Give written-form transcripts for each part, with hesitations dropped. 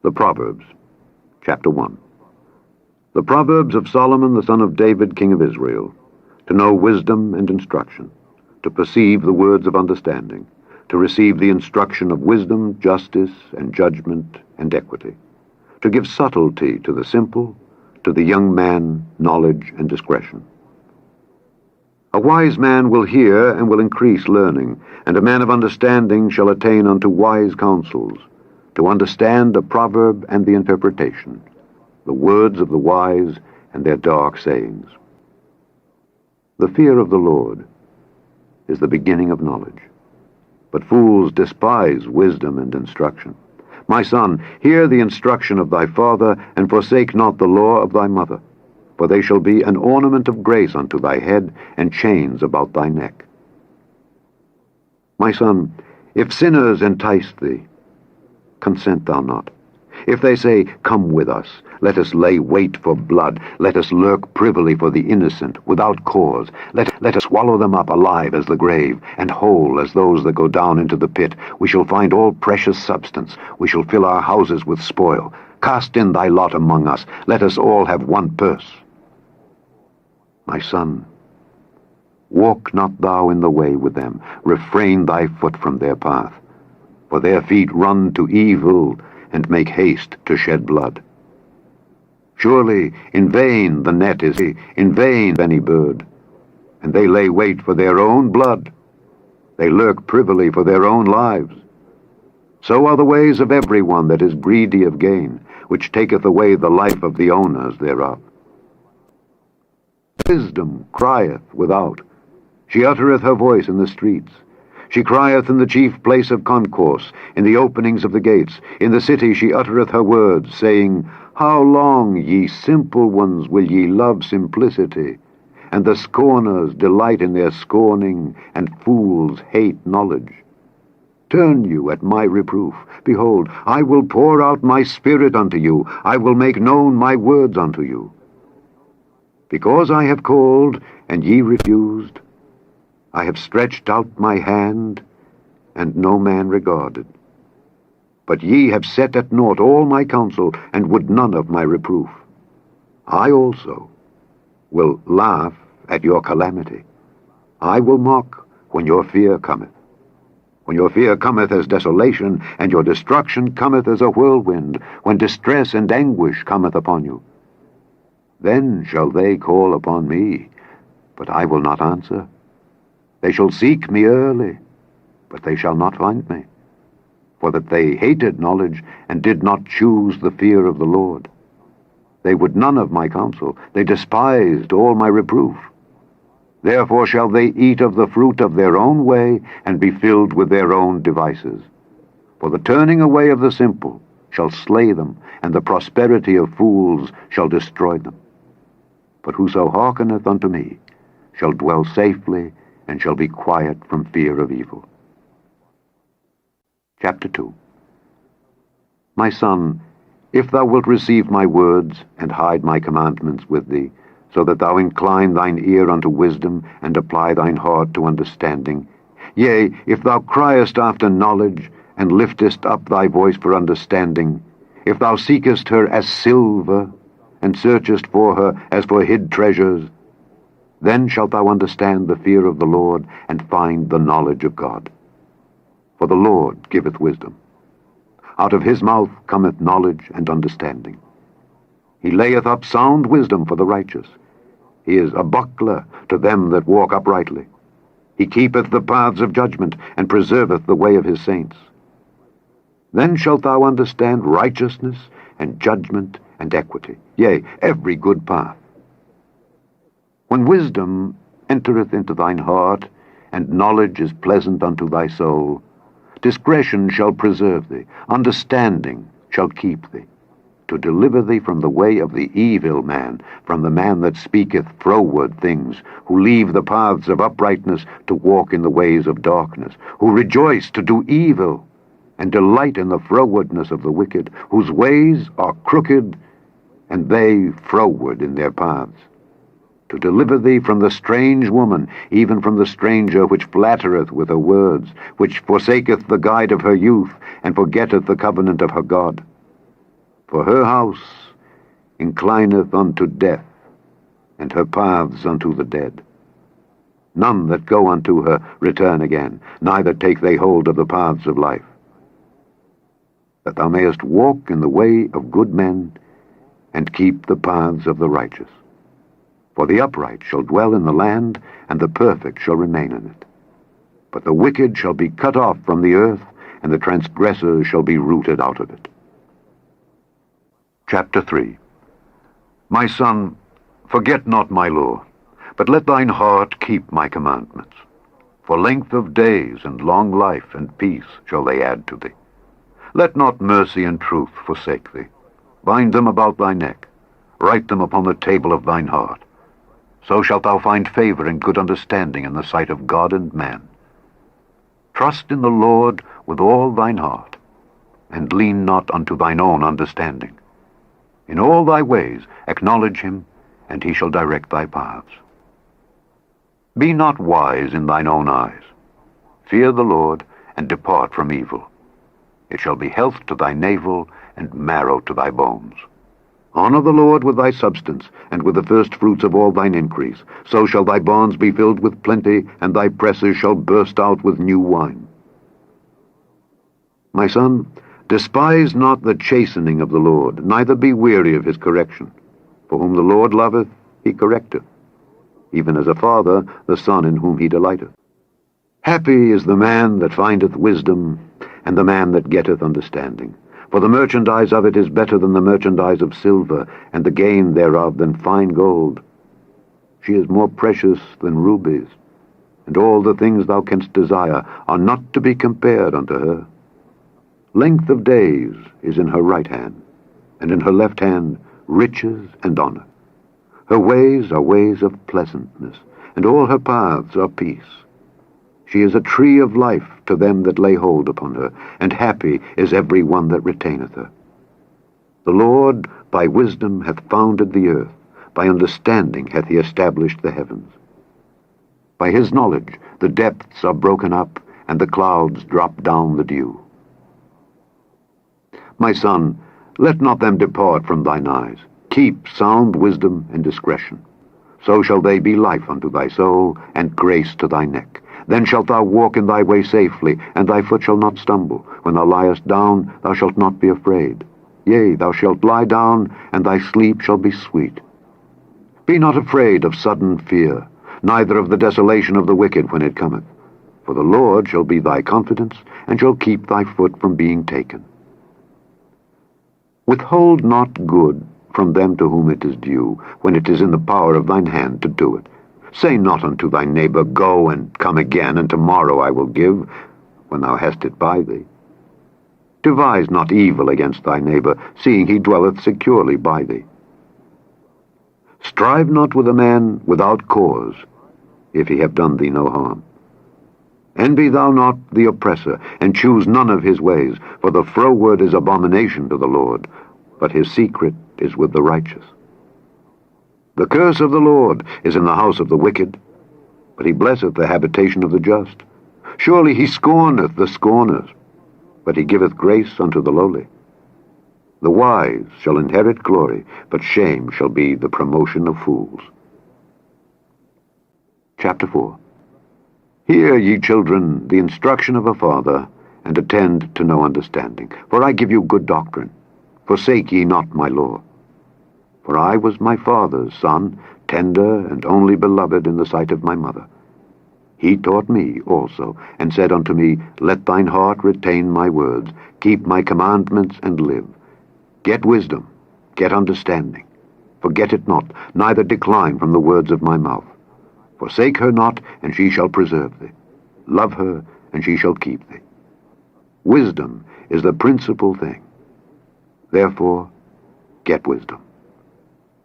The Proverbs, Chapter 1. The Proverbs of Solomon, the son of David, king of Israel, to know wisdom and instruction, to perceive the words of understanding, to receive the instruction of wisdom, justice, and judgment, and equity, to give subtlety to the simple, to the young man knowledge and discretion. A wise man will hear and will increase learning, and a man of understanding shall attain unto wise counsels, to understand a proverb and the interpretation, the words of the wise and their dark sayings. The fear of the Lord is the beginning of knowledge, but fools despise wisdom and instruction. My son, hear the instruction of thy father, and forsake not the law of thy mother, for they shall be an ornament of grace unto thy head, and chains about thy neck. My son, if sinners entice thee, consent thou not. If they say, Come with us, let us lay wait for blood, let us lurk privily for the innocent, without cause, let us swallow them up alive as the grave, and whole as those that go down into the pit, we shall find all precious substance, we shall fill our houses with spoil. Cast in thy lot among us, let us all have one purse. My son, walk not thou in the way with them, refrain thy foot from their path. For their feet run to evil, and make haste to shed blood. Surely in vain the net is, in vain any bird, and they lay wait for their own blood. They lurk privily for their own lives. So are the ways of every one that is greedy of gain, which taketh away the life of the owners thereof. Wisdom crieth without, she uttereth her voice in the streets. She crieth in the chief place of concourse, in the openings of the gates. In the city she uttereth her words, saying, How long, ye simple ones, will ye love simplicity? And the scorners delight in their scorning, and fools hate knowledge. Turn you at my reproof. Behold, I will pour out my spirit unto you. I will make known my words unto you. Because I have called, and ye refused, I have stretched out my hand, and no man regarded. But ye have set at naught all my counsel, and would none of my reproof. I also will laugh at your calamity. I will mock when your fear cometh. When your fear cometh as desolation, and your destruction cometh as a whirlwind, when distress and anguish cometh upon you. Then shall they call upon me, but I will not answer. They shall seek me early, but they shall not find me, for that they hated knowledge, and did not choose the fear of the Lord. They would none of my counsel, they despised all my reproof. Therefore shall they eat of the fruit of their own way, and be filled with their own devices. For the turning away of the simple shall slay them, and the prosperity of fools shall destroy them. But whoso hearkeneth unto me shall dwell safely, and shall be quiet from fear of evil. Chapter 2. My son, if thou wilt receive my words, and hide my commandments with thee, so that thou incline thine ear unto wisdom, and apply thine heart to understanding, yea, if thou criest after knowledge, and liftest up thy voice for understanding, if thou seekest her as silver, and searchest for her as for hid treasures, then shalt thou understand the fear of the Lord, and find the knowledge of God. For the Lord giveth wisdom. Out of his mouth cometh knowledge and understanding. He layeth up sound wisdom for the righteous. He is a buckler to them that walk uprightly. He keepeth the paths of judgment, and preserveth the way of his saints. Then shalt thou understand righteousness, and judgment, and equity, yea, every good path. When wisdom entereth into thine heart, and knowledge is pleasant unto thy soul, discretion shall preserve thee, understanding shall keep thee, to deliver thee from the way of the evil man, from the man that speaketh froward things, who leave the paths of uprightness to walk in the ways of darkness, who rejoice to do evil, and delight in the frowardness of the wicked, whose ways are crooked, and they froward in their paths. To deliver thee from the strange woman, even from the stranger which flattereth with her words, which forsaketh the guide of her youth, and forgetteth the covenant of her God. For her house inclineth unto death, and her paths unto the dead. None that go unto her return again, neither take they hold of the paths of life. That thou mayest walk in the way of good men, and keep the paths of the righteous. For the upright shall dwell in the land, and the perfect shall remain in it. But the wicked shall be cut off from the earth, and the transgressors shall be rooted out of it. Chapter 3. My son, forget not my law, but let thine heart keep my commandments. For length of days and long life and peace shall they add to thee. Let not mercy and truth forsake thee. Bind them about thy neck. Write them upon the table of thine heart. So shalt thou find favor and good understanding in the sight of God and man. Trust in the Lord with all thine heart, and lean not unto thine own understanding. In all thy ways acknowledge him, and he shall direct thy paths. Be not wise in thine own eyes. Fear the Lord, and depart from evil. It shall be health to thy navel, and marrow to thy bones. Honor the Lord with thy substance, and with the first fruits of all thine increase. So shall thy barns be filled with plenty, and thy presses shall burst out with new wine. My son, despise not the chastening of the Lord, neither be weary of his correction. For whom the Lord loveth, he correcteth, even as a father the son in whom he delighteth. Happy is the man that findeth wisdom, and the man that getteth understanding. For the merchandise of it is better than the merchandise of silver, and the gain thereof than fine gold. She is more precious than rubies, and all the things thou canst desire are not to be compared unto her. Length of days is in her right hand, and in her left hand riches and honor. Her ways are ways of pleasantness, and all her paths are peace. She is a tree of life to them that lay hold upon her, and happy is every one that retaineth her. The Lord by wisdom hath founded the earth, by understanding hath he established the heavens. By his knowledge the depths are broken up, and the clouds drop down the dew. My son, let not them depart from thine eyes. Keep sound wisdom and discretion. So shall they be life unto thy soul, and grace to thy neck. Then shalt thou walk in thy way safely, and thy foot shall not stumble. When thou liest down, thou shalt not be afraid. Yea, thou shalt lie down, and thy sleep shall be sweet. Be not afraid of sudden fear, neither of the desolation of the wicked when it cometh. For the Lord shall be thy confidence, and shall keep thy foot from being taken. Withhold not good from them to whom it is due, when it is in the power of thine hand to do it. Say not unto thy neighbor, Go and come again, and tomorrow I will give, when thou hast it by thee. Devise not evil against thy neighbor, seeing he dwelleth securely by thee. Strive not with a man without cause, if he have done thee no harm. Envy thou not the oppressor, and choose none of his ways, for the froward is abomination to the Lord, but his secret is with the righteous. The curse of the Lord is in the house of the wicked, but he blesseth the habitation of the just. Surely he scorneth the scorners, but he giveth grace unto the lowly. The wise shall inherit glory, but shame shall be the promotion of fools. Chapter 4. Hear, ye children, the instruction of a father, and attend to no understanding. For I give you good doctrine. Forsake ye not my law. For I was my father's son, tender and only beloved in the sight of my mother. He taught me also, and said unto me, Let thine heart retain my words, keep my commandments, and live. Get wisdom, get understanding. Forget it not, neither decline from the words of my mouth. Forsake her not, and she shall preserve thee. Love her, and she shall keep thee. Wisdom is the principal thing. Therefore, get wisdom.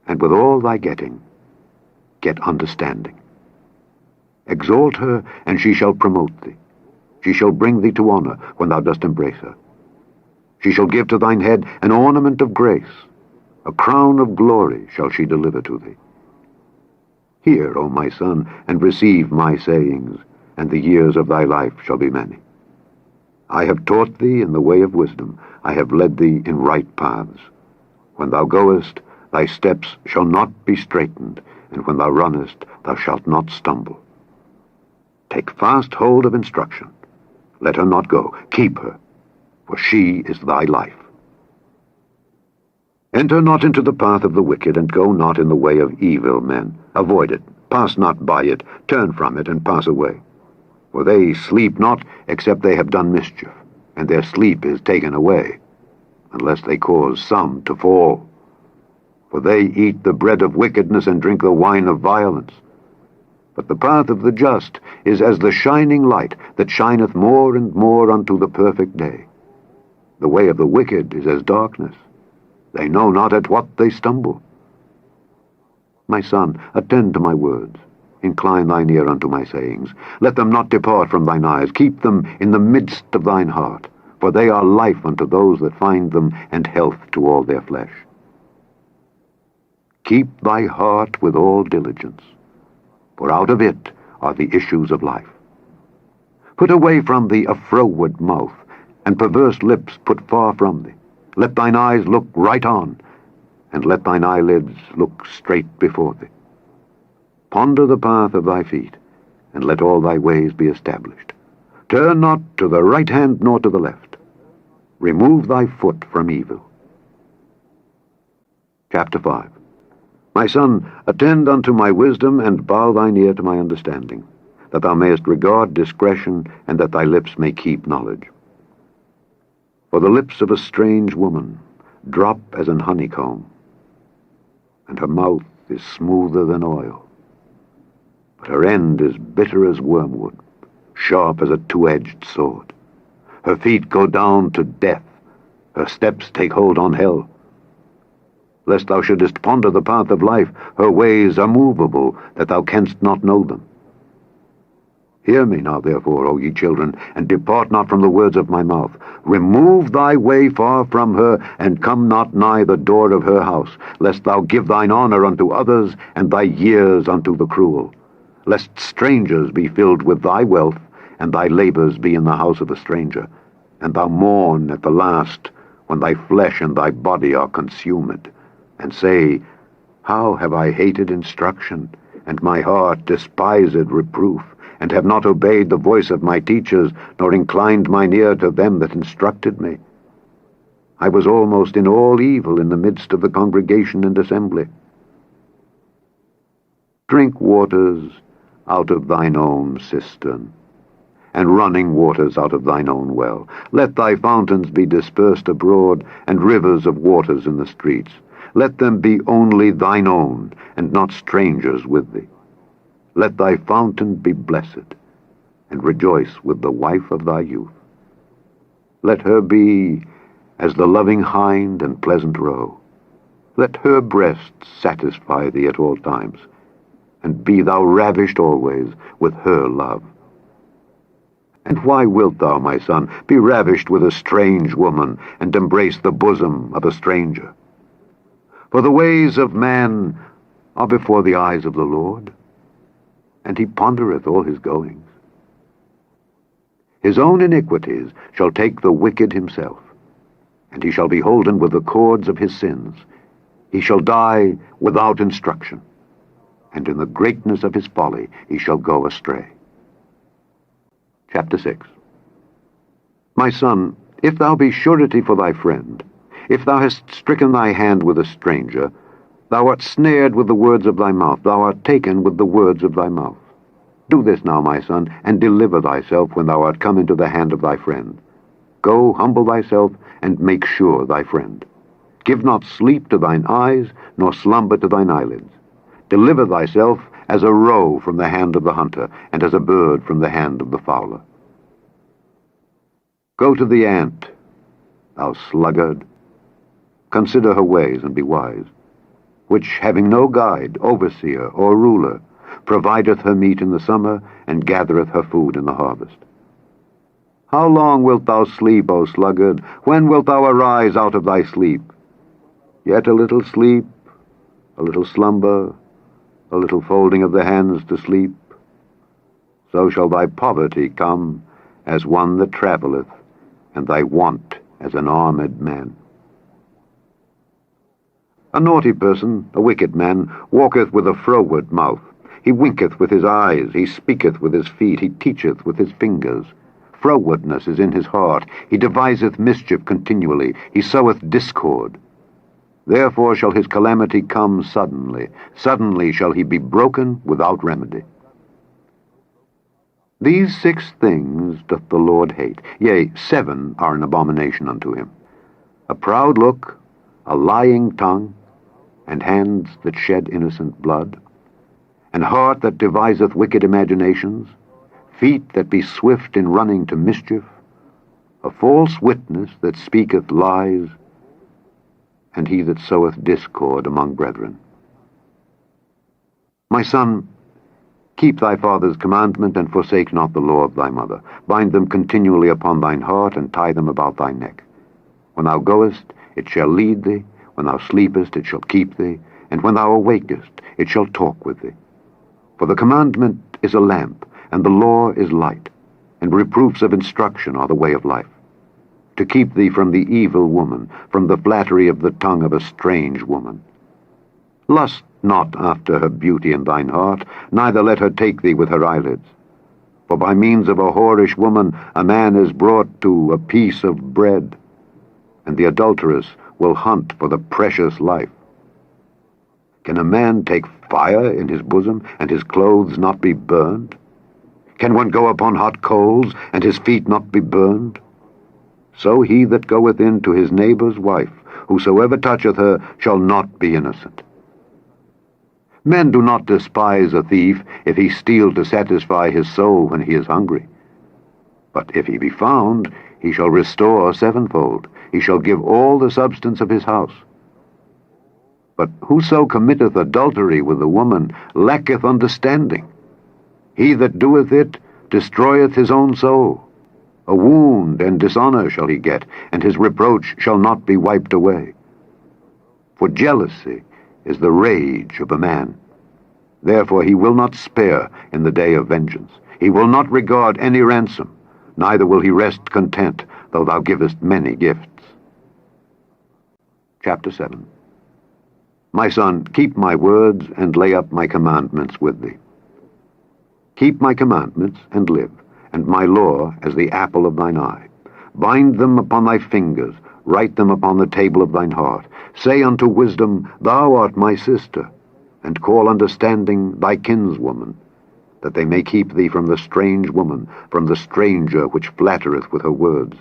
And with all thy getting, get understanding. Exalt her, and she shall promote thee. She shall bring thee to honor when thou dost embrace her. She shall give to thine head an ornament of grace. A crown of glory shall she deliver to thee. Hear, O my son, and receive my sayings, and the years of thy life shall be many. I have taught thee in the way of wisdom. I have led thee in right paths. When thou goest, thy steps shall not be straitened, and when thou runnest, thou shalt not stumble. Take fast hold of instruction. Let her not go. Keep her, for she is thy life. Enter not into the path of the wicked, and go not in the way of evil men. Avoid it. Pass not by it. Turn from it, and pass away. For they sleep not, except they have done mischief, and their sleep is taken away, unless they cause some to fall. For they eat the bread of wickedness, and drink the wine of violence. But the path of the just is as the shining light that shineth more and more unto the perfect day. The way of the wicked is as darkness. They know not at what they stumble. My son, attend to my words. Incline thine ear unto my sayings. Let them not depart from thine eyes. Keep them in the midst of thine heart, for they are life unto those that find them, and health to all their flesh. Keep thy heart with all diligence, for out of it are the issues of life. Put away from thee a froward mouth, and perverse lips put far from thee. Let thine eyes look right on, and let thine eyelids look straight before thee. Ponder the path of thy feet, and let all thy ways be established. Turn not to the right hand nor to the left. Remove thy foot from evil. Chapter 5. My son, attend unto my wisdom, and bow thine ear to my understanding, that thou mayest regard discretion, and that thy lips may keep knowledge. For the lips of a strange woman drop as an honeycomb, and her mouth is smoother than oil. But her end is bitter as wormwood, sharp as a two-edged sword. Her feet go down to death, her steps take hold on hell. Lest thou shouldest ponder the path of life, her ways are movable, that thou canst not know them. Hear me now, therefore, O ye children, and depart not from the words of my mouth. Remove thy way far from her, and come not nigh the door of her house, lest thou give thine honor unto others, and thy years unto the cruel. Lest strangers be filled with thy wealth, and thy labors be in the house of a stranger, and thou mourn at the last, when thy flesh and thy body are consumed, and say, How have I hated instruction, and my heart despised reproof, and have not obeyed the voice of my teachers, nor inclined mine ear to them that instructed me. I was almost in all evil in the midst of the congregation and assembly. Drink waters out of thine own cistern, and running waters out of thine own well. Let thy fountains be dispersed abroad, and rivers of waters in the streets. Let them be only thine own, and not strangers with thee. Let thy fountain be blessed, and rejoice with the wife of thy youth. Let her be as the loving hind and pleasant roe. Let her breasts satisfy thee at all times, and be thou ravished always with her love. And why wilt thou, my son, be ravished with a strange woman, and embrace the bosom of a stranger? For the ways of man are before the eyes of the Lord, and he pondereth all his goings. His own iniquities shall take the wicked himself, and he shall be holden with the cords of his sins. He shall die without instruction, and in the greatness of his folly he shall go astray. Chapter 6. My son, if thou be surety for thy friend, if thou hast stricken thy hand with a stranger, thou art snared with the words of thy mouth, thou art taken with the words of thy mouth. Do this now, my son, and deliver thyself when thou art come into the hand of thy friend. Go, humble thyself, and make sure thy friend. Give not sleep to thine eyes, nor slumber to thine eyelids. Deliver thyself as a roe from the hand of the hunter, and as a bird from the hand of the fowler. Go to the ant, thou sluggard. Consider her ways, and be wise, which, having no guide, overseer, or ruler, provideth her meat in the summer, and gathereth her food in the harvest. How long wilt thou sleep, O sluggard? When wilt thou arise out of thy sleep? Yet a little sleep, a little slumber, a little folding of the hands to sleep. So shall thy poverty come as one that travelleth, and thy want as an armed man. A naughty person, a wicked man, walketh with a froward mouth. He winketh with his eyes, he speaketh with his feet, he teacheth with his fingers. Frowardness is in his heart, he deviseth mischief continually, he soweth discord. Therefore shall his calamity come suddenly, suddenly shall he be broken without remedy. These 6 things doth the Lord hate, yea, 7 are an abomination unto him: a proud look, a lying tongue, and hands that shed innocent blood, an heart that deviseth wicked imaginations, feet that be swift in running to mischief, a false witness that speaketh lies, and he that soweth discord among brethren. My son, keep thy father's commandment, and forsake not the law of thy mother. Bind them continually upon thine heart, and tie them about thy neck. When thou goest, it shall lead thee. When thou sleepest, it shall keep thee. And when thou awakest, it shall talk with thee. For the commandment is a lamp, and the law is light, and reproofs of instruction are the way of life. To keep thee from the evil woman, from the flattery of the tongue of a strange woman. Lust not after her beauty in thine heart, neither let her take thee with her eyelids. For by means of a whorish woman a man is brought to a piece of bread, and the adulteress will hunt for the precious life. Can a man take fire in his bosom, and his clothes not be burned? Can one go upon hot coals, and his feet not be burned? So he that goeth in to his neighbour's wife, whosoever toucheth her, shall not be innocent. Men do not despise a thief if he steal to satisfy his soul when he is hungry. But if he be found, he shall restore 7-fold. He shall give all the substance of his house. But whoso committeth adultery with a woman lacketh understanding. He that doeth it destroyeth his own soul. A wound and dishonor shall he get, and his reproach shall not be wiped away. For jealousy is the rage of a man. Therefore he will not spare in the day of vengeance. He will not regard any ransom, neither will he rest content, though thou givest many gifts. Chapter 7. My son, keep my words, and lay up my commandments with thee. Keep my commandments, and live, and my law as the apple of thine eye. Bind them upon thy fingers, write them upon the table of thine heart. Say unto wisdom, Thou art my sister, and call understanding thy kinswoman, that they may keep thee from the strange woman, from the stranger which flattereth with her words.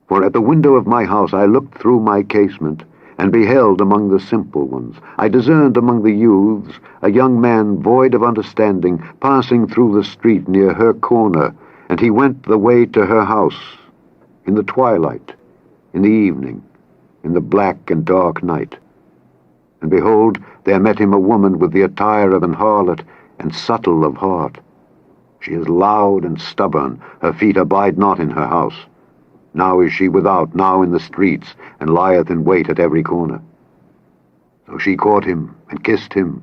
For at the window of my house I looked through my casement, and beheld among the simple ones. I discerned among the youths a young man void of understanding, passing through the street near her corner, and he went the way to her house, in the twilight, in the evening, in the black and dark night. And behold, there met him a woman with the attire of an harlot, and subtle of heart. She is loud and stubborn, her feet abide not in her house. Now is she without, now in the streets, and lieth in wait at every corner. So she caught him, and kissed him,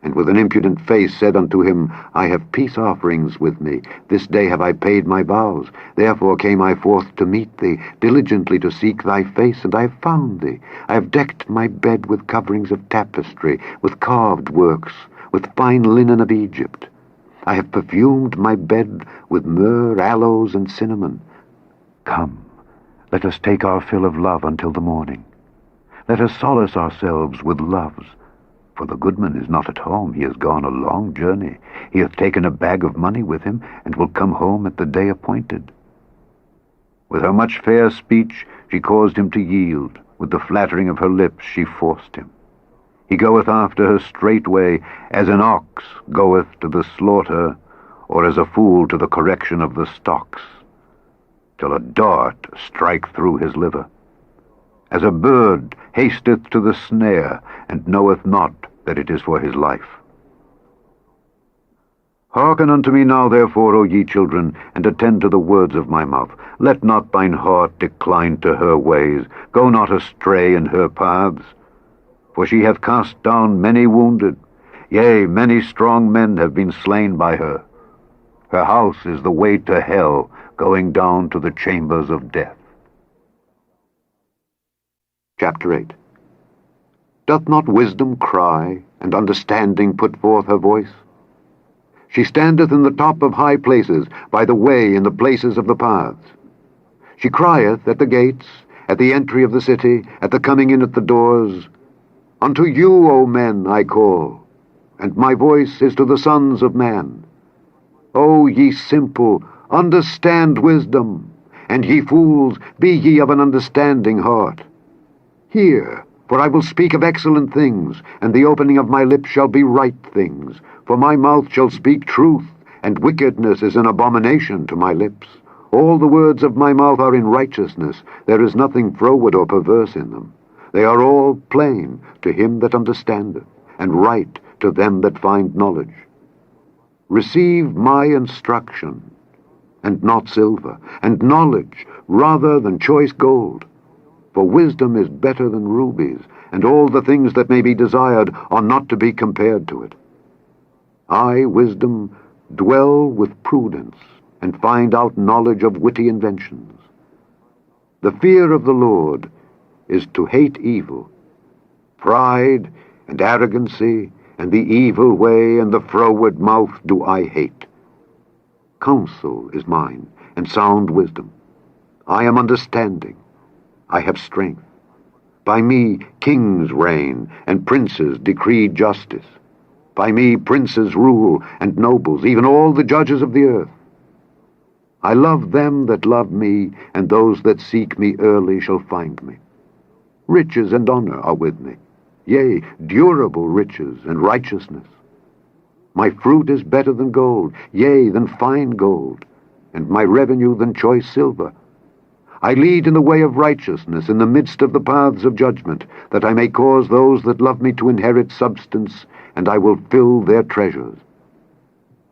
and with an impudent face said unto him, I have peace offerings with me. This day have I paid my vows. Therefore came I forth to meet thee, diligently to seek thy face, and I have found thee. I have decked my bed with coverings of tapestry, with carved works, with fine linen of Egypt. I have perfumed my bed with myrrh, aloes, and cinnamon. Come, let us take our fill of love until the morning. Let us solace ourselves with loves. For the goodman is not at home, he has gone a long journey. He hath taken a bag of money with him, and will come home at the day appointed. With her much fair speech she caused him to yield. With the flattering of her lips she forced him. He goeth after her straightway, as an ox goeth to the slaughter, or as a fool to the correction of the stocks, till a dart strike through his liver. As a bird hasteth to the snare, and knoweth not that it is for his life. Hearken unto me now, therefore, O ye children, and attend to the words of my mouth. Let not thine heart decline to her ways. Go not astray in her paths. For she hath cast down many wounded. Yea, many strong men have been slain by her. Her house is the way to hell, going down to the chambers of death. Chapter 8. Doth not wisdom cry, and understanding put forth her voice? She standeth in the top of high places, by the way in the places of the paths. She crieth at the gates, at the entry of the city, at the coming in at the doors. Unto you, O men, I call, and my voice is to the sons of man. O ye simple, understand wisdom, and ye fools, be ye of an understanding heart. Hear, for I will speak of excellent things, and the opening of my lips shall be right things. For my mouth shall speak truth, and wickedness is an abomination to my lips. All the words of my mouth are in righteousness. There is nothing froward or perverse in them. They are all plain to him that understandeth, and right to them that find knowledge. Receive my instruction, and not silver, and knowledge rather than choice gold. For wisdom is better than rubies, and all the things that may be desired are not to be compared to it. I, wisdom, dwell with prudence, and find out knowledge of witty inventions. The fear of the Lord is to hate evil. Pride and arrogancy, and the evil way, and the froward mouth do I hate. Counsel is mine, and sound wisdom. I am understanding. I have strength. By me kings reign, and princes decree justice. By me princes rule, and nobles, even all the judges of the earth. I love them that love me, and those that seek me early shall find me. Riches and honor are with me, yea, durable riches and righteousness. My fruit is better than gold, yea, than fine gold, and my revenue than choice silver. I lead in the way of righteousness in the midst of the paths of judgment, that I may cause those that love me to inherit substance, and I will fill their treasures.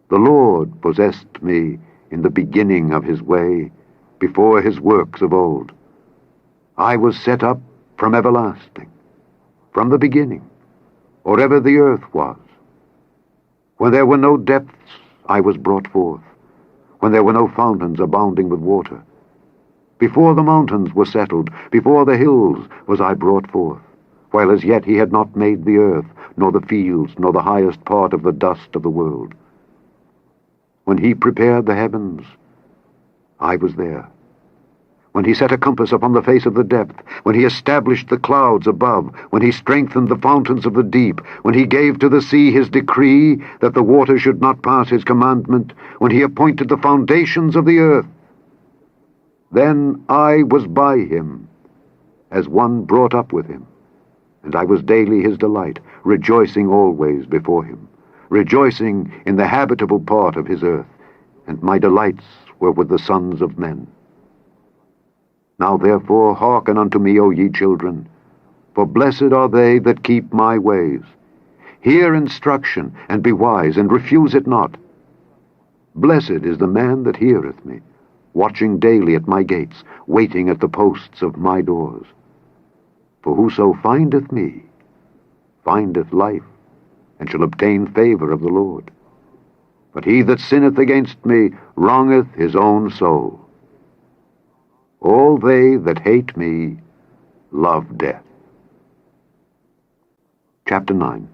The Lord possessed me in the beginning of his way, before his works of old. I was set up from everlasting, from the beginning, or ever the earth was. When there were no depths, I was brought forth, when there were no fountains abounding with water. Before the mountains were settled, before the hills was I brought forth, while as yet he had not made the earth, nor the fields, nor the highest part of the dust of the world. When he prepared the heavens, I was there. When he set a compass upon the face of the depth, when he established the clouds above, when he strengthened the fountains of the deep, when he gave to the sea his decree, that the water should not pass his commandment, when he appointed the foundations of the earth, then I was by him, as one brought up with him, and I was daily his delight, rejoicing always before him, rejoicing in the habitable part of his earth, and my delights were with the sons of men. Now therefore hearken unto me, O ye children, for blessed are they that keep my ways. Hear instruction, and be wise, and refuse it not. Blessed is the man that heareth me, watching daily at my gates, waiting at the posts of my doors. For whoso findeth me, findeth life, and shall obtain favor of the Lord. But he that sinneth against me wrongeth his own soul. All they that hate me love death. Chapter 9.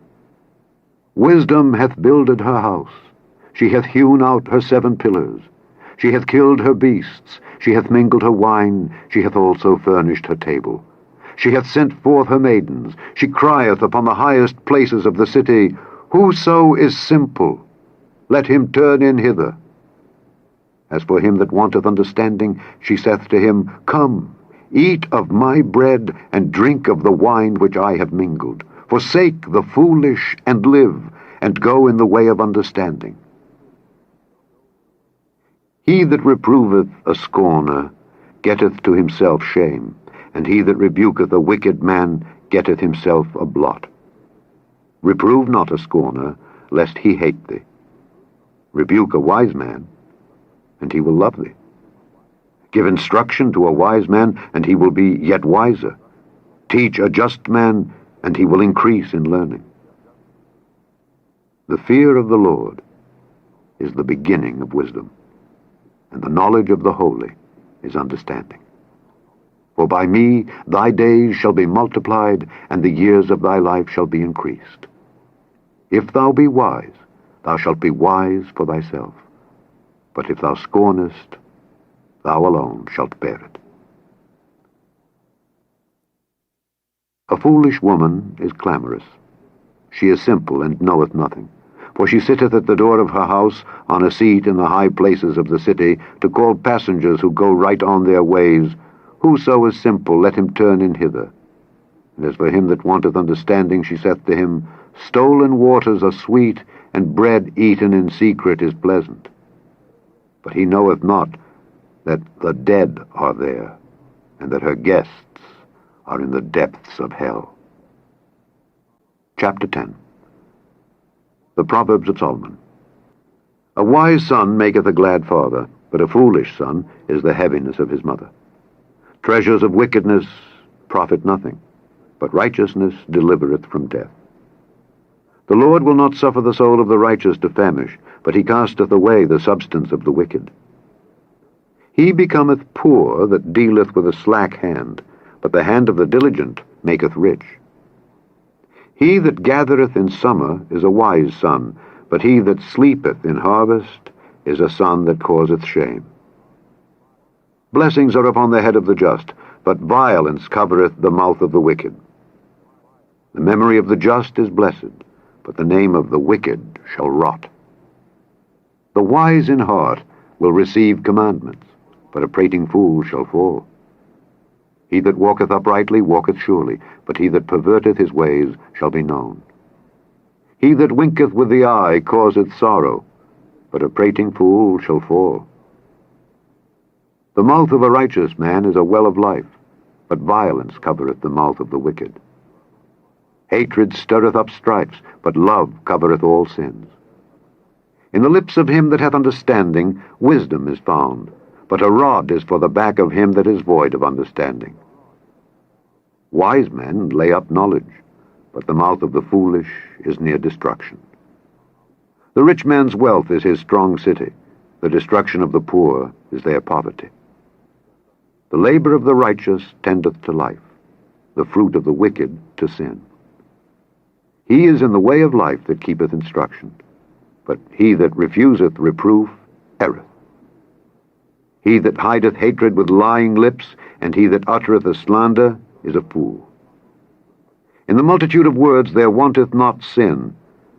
Wisdom hath builded her house. She hath hewn out her 7 pillars. She hath killed her beasts. She hath mingled her wine. She hath also furnished her table. She hath sent forth her maidens. She crieth upon the highest places of the city, Whoso is simple, let him turn in hither. As for him that wanteth understanding, she saith to him, Come, eat of my bread, and drink of the wine which I have mingled. Forsake the foolish, and live, and go in the way of understanding. He that reproveth a scorner getteth to himself shame, and he that rebuketh a wicked man getteth himself a blot. Reprove not a scorner, lest he hate thee. Rebuke a wise man, and he will love thee. Give instruction to a wise man, and he will be yet wiser. Teach a just man, and he will increase in learning. The fear of the Lord is the beginning of wisdom, and the knowledge of the holy is understanding. For by me thy days shall be multiplied, and the years of thy life shall be increased. If thou be wise, thou shalt be wise for thyself. But if thou scornest, thou alone shalt bear it. A foolish woman is clamorous. She is simple, and knoweth nothing. For she sitteth at the door of her house, on a seat in the high places of the city, to call passengers who go right on their ways. Whoso is simple, let him turn in hither. And as for him that wanteth understanding, she saith to him, Stolen waters are sweet, and bread eaten in secret is pleasant. But he knoweth not that the dead are there, and that her guests are in the depths of hell. Chapter 10. The Proverbs of Solomon. A wise son maketh a glad father, but a foolish son is the heaviness of his mother. Treasures of wickedness profit nothing, but righteousness delivereth from death. The Lord will not suffer the soul of the righteous to famish, but he casteth away the substance of the wicked. He becometh poor that dealeth with a slack hand, but the hand of the diligent maketh rich. He that gathereth in summer is a wise son, but he that sleepeth in harvest is a son that causeth shame. Blessings are upon the head of the just, but violence covereth the mouth of the wicked. The memory of the just is blessed, but the name of the wicked shall rot. The wise in heart will receive commandments, but a prating fool shall fall. He that walketh uprightly walketh surely, but he that perverteth his ways shall be known. He that winketh with the eye causeth sorrow, but a prating fool shall fall. The mouth of a righteous man is a well of life, but violence covereth the mouth of the wicked. Hatred stirreth up strifes, but love covereth all sins. In the lips of him that hath understanding wisdom is found, but a rod is for the back of him that is void of understanding. Wise men lay up knowledge, but the mouth of the foolish is near destruction. The rich man's wealth is his strong city, the destruction of the poor is their poverty. The labor of the righteous tendeth to life, the fruit of the wicked to sin. He is in the way of life that keepeth instruction, but he that refuseth reproof erreth. He that hideth hatred with lying lips, and he that uttereth a slander, is a fool. In the multitude of words there wanteth not sin,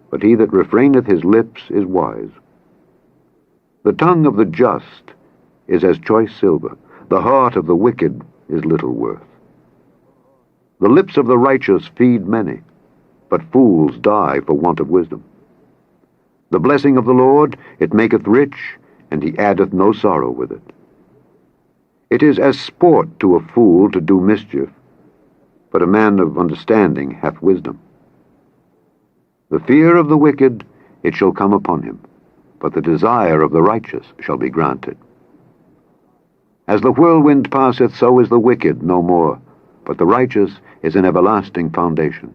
but he that refraineth his lips is wise. The tongue of the just is as choice silver, the heart of the wicked is little worth. The lips of the righteous feed many, but fools die for want of wisdom. The blessing of the Lord, it maketh rich, and he addeth no sorrow with it. It is as sport to a fool to do mischief, but a man of understanding hath wisdom. The fear of the wicked, it shall come upon him, but the desire of the righteous shall be granted. As the whirlwind passeth, so is the wicked no more, but the righteous is an everlasting foundation.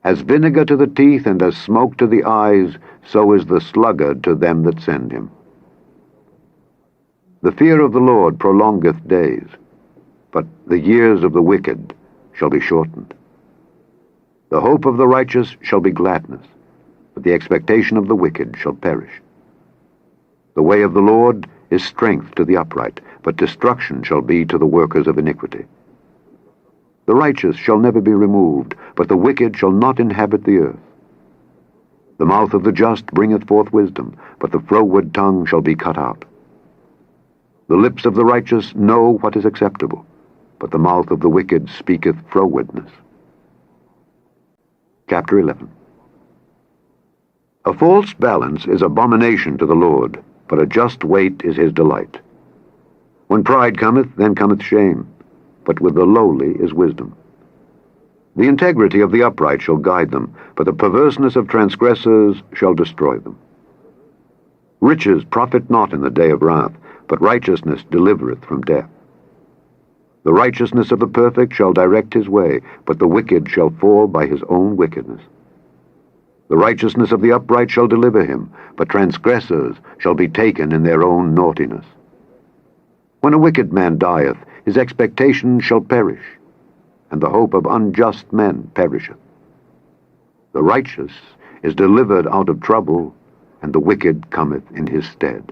As vinegar to the teeth and as smoke to the eyes, so is the sluggard to them that send him. The fear of the Lord prolongeth days, but the years of the wicked shall be shortened. The hope of the righteous shall be gladness, but the expectation of the wicked shall perish. The way of the Lord is strength to the upright, but destruction shall be to the workers of iniquity. The righteous shall never be removed, but the wicked shall not inhabit the earth. The mouth of the just bringeth forth wisdom, but the froward tongue shall be cut out. The lips of the righteous know what is acceptable, but the mouth of the wicked speaketh frowardness. Chapter 11. A false balance is abomination to the Lord, but a just weight is his delight. When pride cometh, then cometh shame, but with the lowly is wisdom. The integrity of the upright shall guide them, but the perverseness of transgressors shall destroy them. Riches profit not in the day of wrath, but righteousness delivereth from death. The righteousness of the perfect shall direct his way, but the wicked shall fall by his own wickedness. The righteousness of the upright shall deliver him, but transgressors shall be taken in their own naughtiness. When a wicked man dieth, his expectation shall perish, and the hope of unjust men perisheth. The righteous is delivered out of trouble, and the wicked cometh in his stead.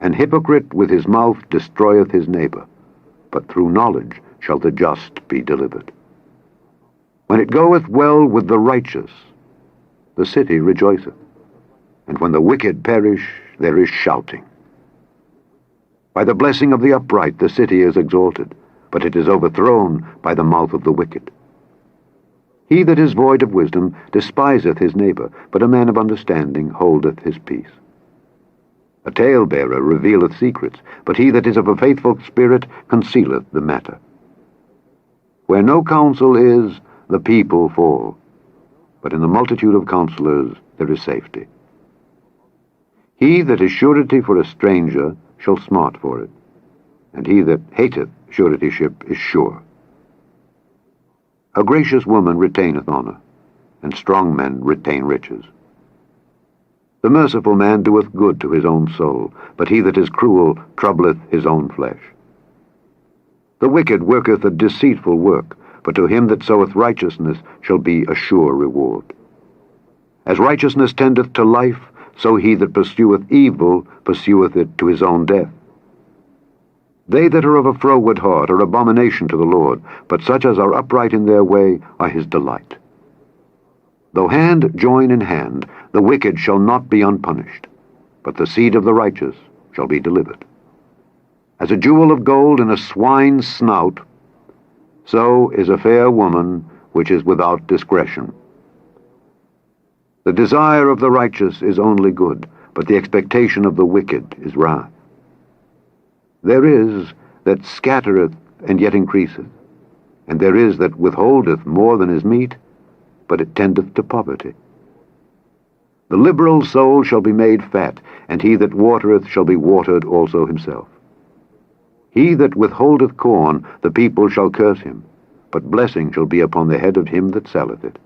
An hypocrite with his mouth destroyeth his neighbor, but through knowledge shall the just be delivered. When it goeth well with the righteous, the city rejoiceth, and when the wicked perish, there is shouting. By the blessing of the upright the city is exalted, but it is overthrown by the mouth of the wicked. He that is void of wisdom despiseth his neighbor, but a man of understanding holdeth his peace. A talebearer revealeth secrets, but he that is of a faithful spirit concealeth the matter. Where no counsel is, the people fall, but in the multitude of counselors there is safety. He that is surety for a stranger shall smart for it, and he that hateth suretyship is sure. A gracious woman retaineth honor, and strong men retain riches. The merciful man doeth good to his own soul, but he that is cruel troubleth his own flesh. The wicked worketh a deceitful work, but to him that soweth righteousness shall be a sure reward. As righteousness tendeth to life, so he that pursueth evil pursueth it to his own death. They that are of a froward heart are abomination to the Lord, but such as are upright in their way are his delight. Though hand join in hand, the wicked shall not be unpunished, but the seed of the righteous shall be delivered. As a jewel of gold in a swine's snout, so is a fair woman which is without discretion. The desire of the righteous is only good, but the expectation of the wicked is wrath. There is that scattereth and yet increaseth, and there is that withholdeth more than is meet, but it tendeth to poverty. The liberal soul shall be made fat, and he that watereth shall be watered also himself. He that withholdeth corn, the people shall curse him, but blessing shall be upon the head of him that selleth it.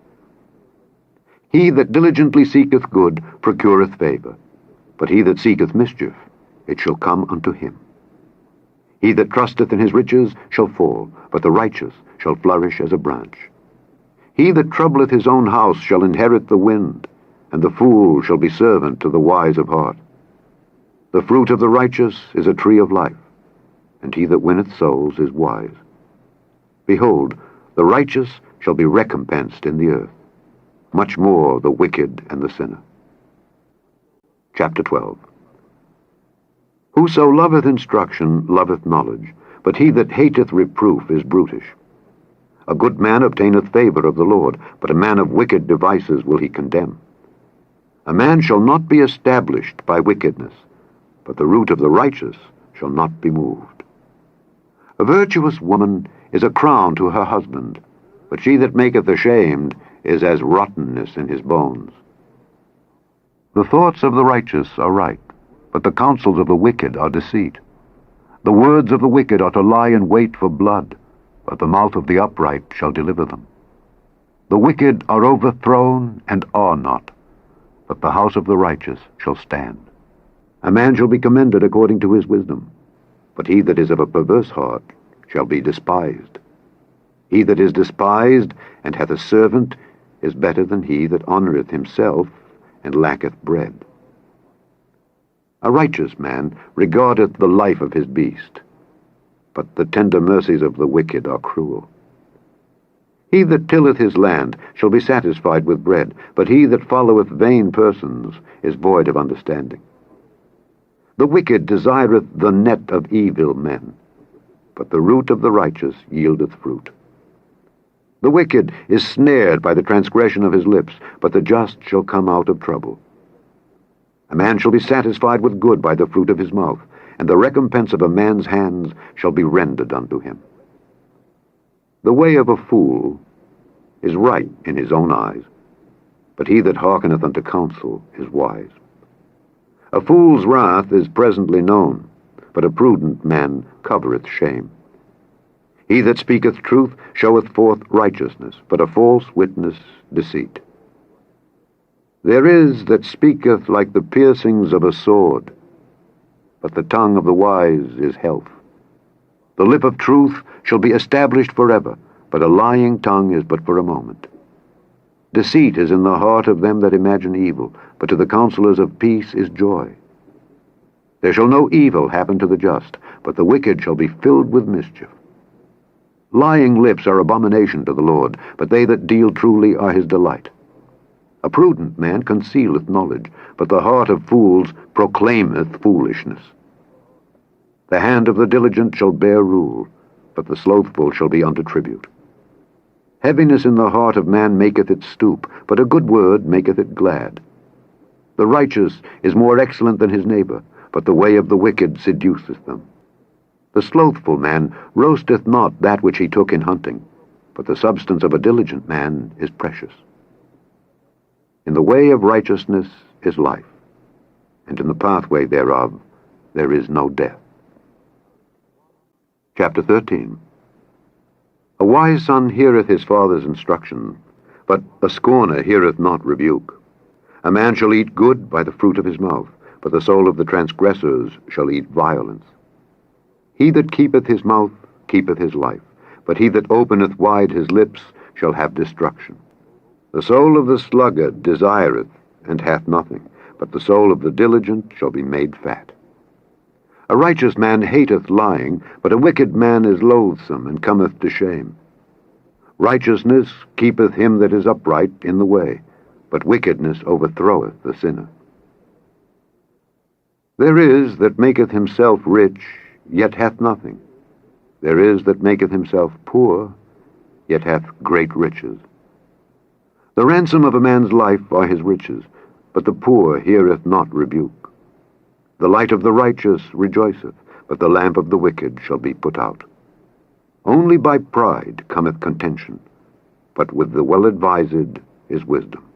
He that diligently seeketh good procureth favor, but he that seeketh mischief, it shall come unto him. He that trusteth in his riches shall fall, but the righteous shall flourish as a branch. He that troubleth his own house shall inherit the wind, and the fool shall be servant to the wise of heart. The fruit of the righteous is a tree of life, and he that winneth souls is wise. Behold, the righteous shall be recompensed in the earth, much more the wicked and the sinner. Chapter 12. Whoso loveth instruction loveth knowledge, but he that hateth reproof is brutish. A good man obtaineth favor of the Lord, but a man of wicked devices will he condemn. A man shall not be established by wickedness, but the root of the righteous shall not be moved. A virtuous woman is a crown to her husband, but she that maketh ashamed is as rottenness in his bones. The thoughts of the righteous are right, but the counsels of the wicked are deceit. The words of the wicked are to lie in wait for blood, but the mouth of the upright shall deliver them. The wicked are overthrown and are not, but the house of the righteous shall stand. A man shall be commended according to his wisdom, but he that is of a perverse heart shall be despised. He that is despised and hath a servant is better than he that honoureth himself and lacketh bread. A righteous man regardeth the life of his beast, but the tender mercies of the wicked are cruel. He that tilleth his land shall be satisfied with bread, but he that followeth vain persons is void of understanding. The wicked desireth the net of evil men, but the root of the righteous yieldeth fruit. The wicked is snared by the transgression of his lips, but the just shall come out of trouble. A man shall be satisfied with good by the fruit of his mouth, and the recompense of a man's hands shall be rendered unto him. The way of a fool is right in his own eyes, but he that hearkeneth unto counsel is wise. A fool's wrath is presently known, but a prudent man covereth shame. He that speaketh truth showeth forth righteousness, but a false witness deceit. There is that speaketh like the piercings of a sword, but the tongue of the wise is health. The lip of truth shall be established forever, but a lying tongue is but for a moment. Deceit is in the heart of them that imagine evil, but to the counselors of peace is joy. There shall no evil happen to the just, but the wicked shall be filled with mischief. Lying lips are abomination to the Lord, but they that deal truly are his delight. A prudent man concealeth knowledge, but the heart of fools proclaimeth foolishness. The hand of the diligent shall bear rule, but the slothful shall be under tribute. Heaviness in the heart of man maketh it stoop, but a good word maketh it glad. The righteous is more excellent than his neighbor, but the way of the wicked seduceth them. The slothful man roasteth not that which he took in hunting, but the substance of a diligent man is precious. In the way of righteousness is life, and in the pathway thereof there is no death. Chapter 13. A wise son heareth his father's instruction, but a scorner heareth not rebuke. A man shall eat good by the fruit of his mouth, but the soul of the transgressors shall eat violence. He that keepeth his mouth keepeth his life, but he that openeth wide his lips shall have destruction. The soul of the sluggard desireth, and hath nothing, but the soul of the diligent shall be made fat. A righteous man hateth lying, but a wicked man is loathsome, and cometh to shame. Righteousness keepeth him that is upright in the way, but wickedness overthroweth the sinner. There is that maketh himself rich, yet hath nothing. There is that maketh himself poor, yet hath great riches. The ransom of a man's life are his riches, but the poor heareth not rebuke. The light of the righteous rejoiceth, but the lamp of the wicked shall be put out. Only by pride cometh contention, but with the well-advised is wisdom.